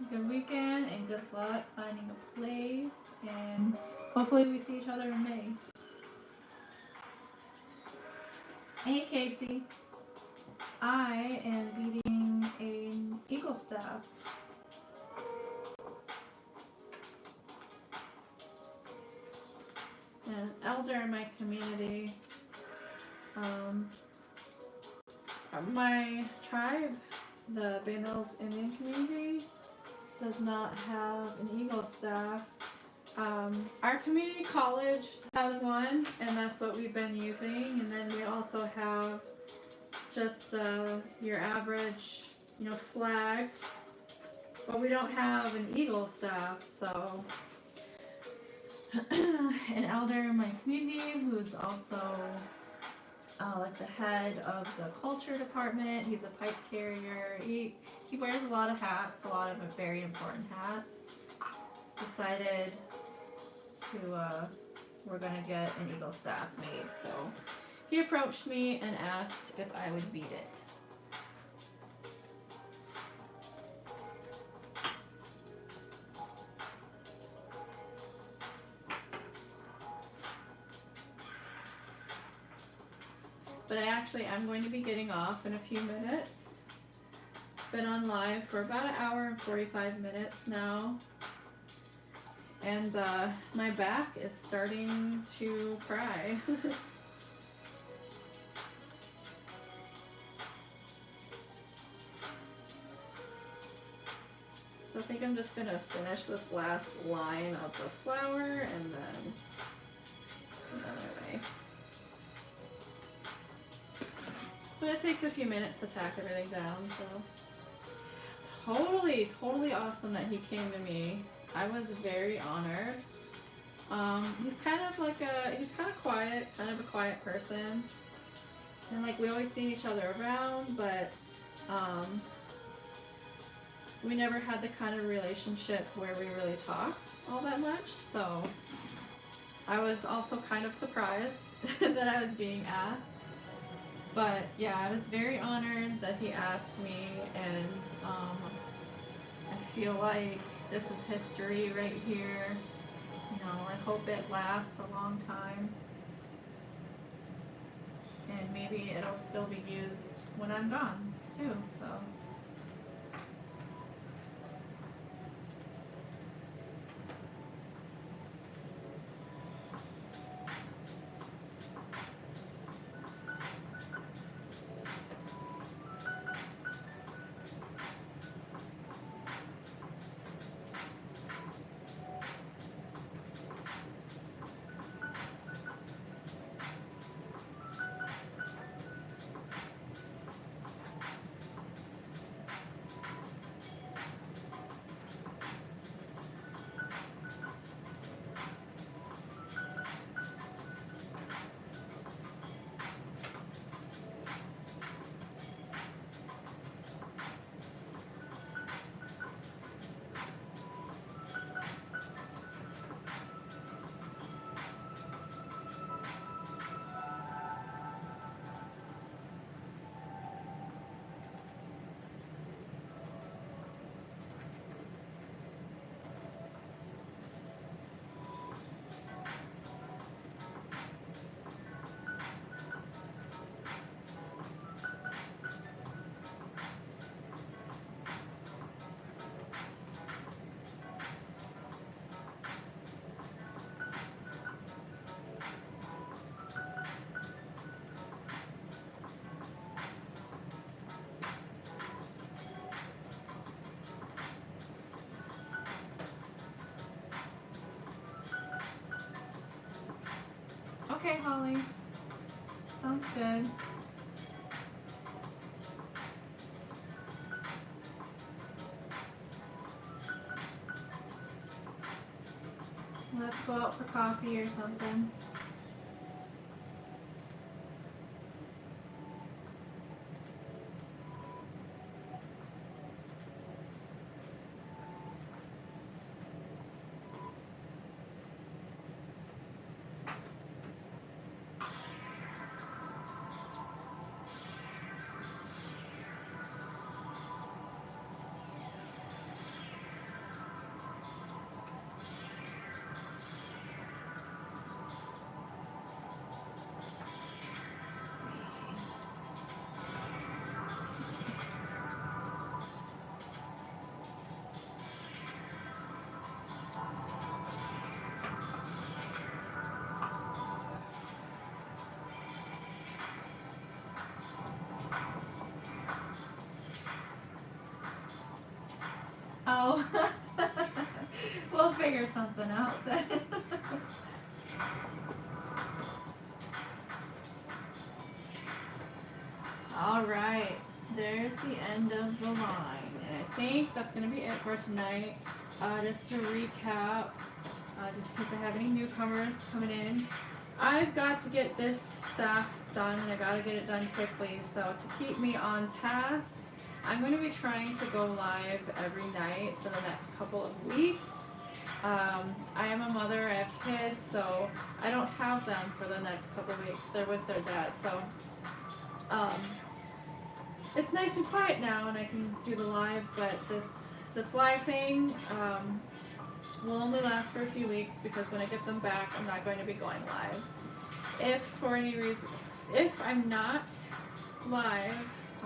Good weekend and good luck finding a place, and hopefully we see each other in May. Hey Casey, I am beading an eagle staff. An elder in my community. My tribe, the Bay Mills Indian community, does not have an eagle staff. Our community college has one, and that's what we've been using. And then we also have just your average, flag, but we don't have an eagle staff. So an elder in my community who's also like the head of the culture department. He's a pipe carrier. He wears a lot of hats, a lot of very important hats. decided to, we're gonna get an eagle staff made. So he approached me and asked if I would bead it. But I'm going to be getting off in a few minutes. Been on live for about an hour and 45 minutes now. And my back is starting to cry. So I think I'm just gonna finish this last line of the flower and then another way. But it takes a few minutes to tack everything down, so totally awesome that he came to me. I was very honored. He's kind of quiet, kind of a quiet person. And like we always see each other around, but we never had the kind of relationship where we really talked all that much. So I was also kind of surprised that I was being asked. But yeah, I was very honored that he asked me, and I feel like this is history right here. You know, I hope it lasts a long time. And maybe it'll still be used when I'm gone too, so. Okay, Holly. Sounds good. Let's go out for coffee or something. Oh, we'll figure something out then. All right, there's the end of the line. And I think that's going to be it for tonight. Just to recap, just in case I have any newcomers coming in, I've got to get this staff done, and I got to get it done quickly. So to keep me on task, I'm going to be trying to go live every night for the next couple of weeks. I am a mother, I have kids, so I don't have them for the next couple weeks. They're with their dad, so um, it's nice and quiet now and I can do the live, but this live thing will only last for a few weeks because when I get them back, I'm not going to be going live. If for any reason, if I'm not live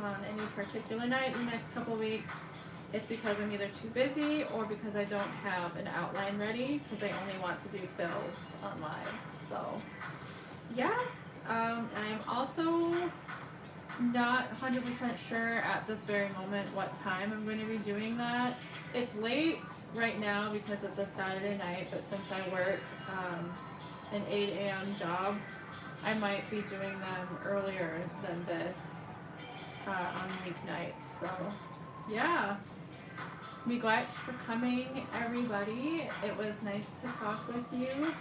on any particular night in the next couple weeks, it's because I'm either too busy or because I don't have an outline ready because I only want to do fills on live. So yes, I'm also not 100% sure at this very moment what time I'm going to be doing that. It's late right now because it's a Saturday night, but since I work an 8 a.m. job, I might be doing them earlier than this on weeknights. So yeah, miigwech for coming, everybody. It was nice to talk with you.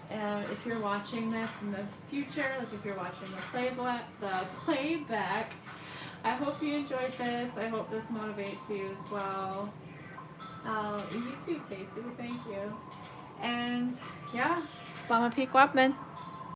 If you're watching this in the future, like if you're watching the playback, I hope you enjoyed this. I hope this motivates you as well. You too, Casey. Thank you. And yeah, Mama Peak Wapman.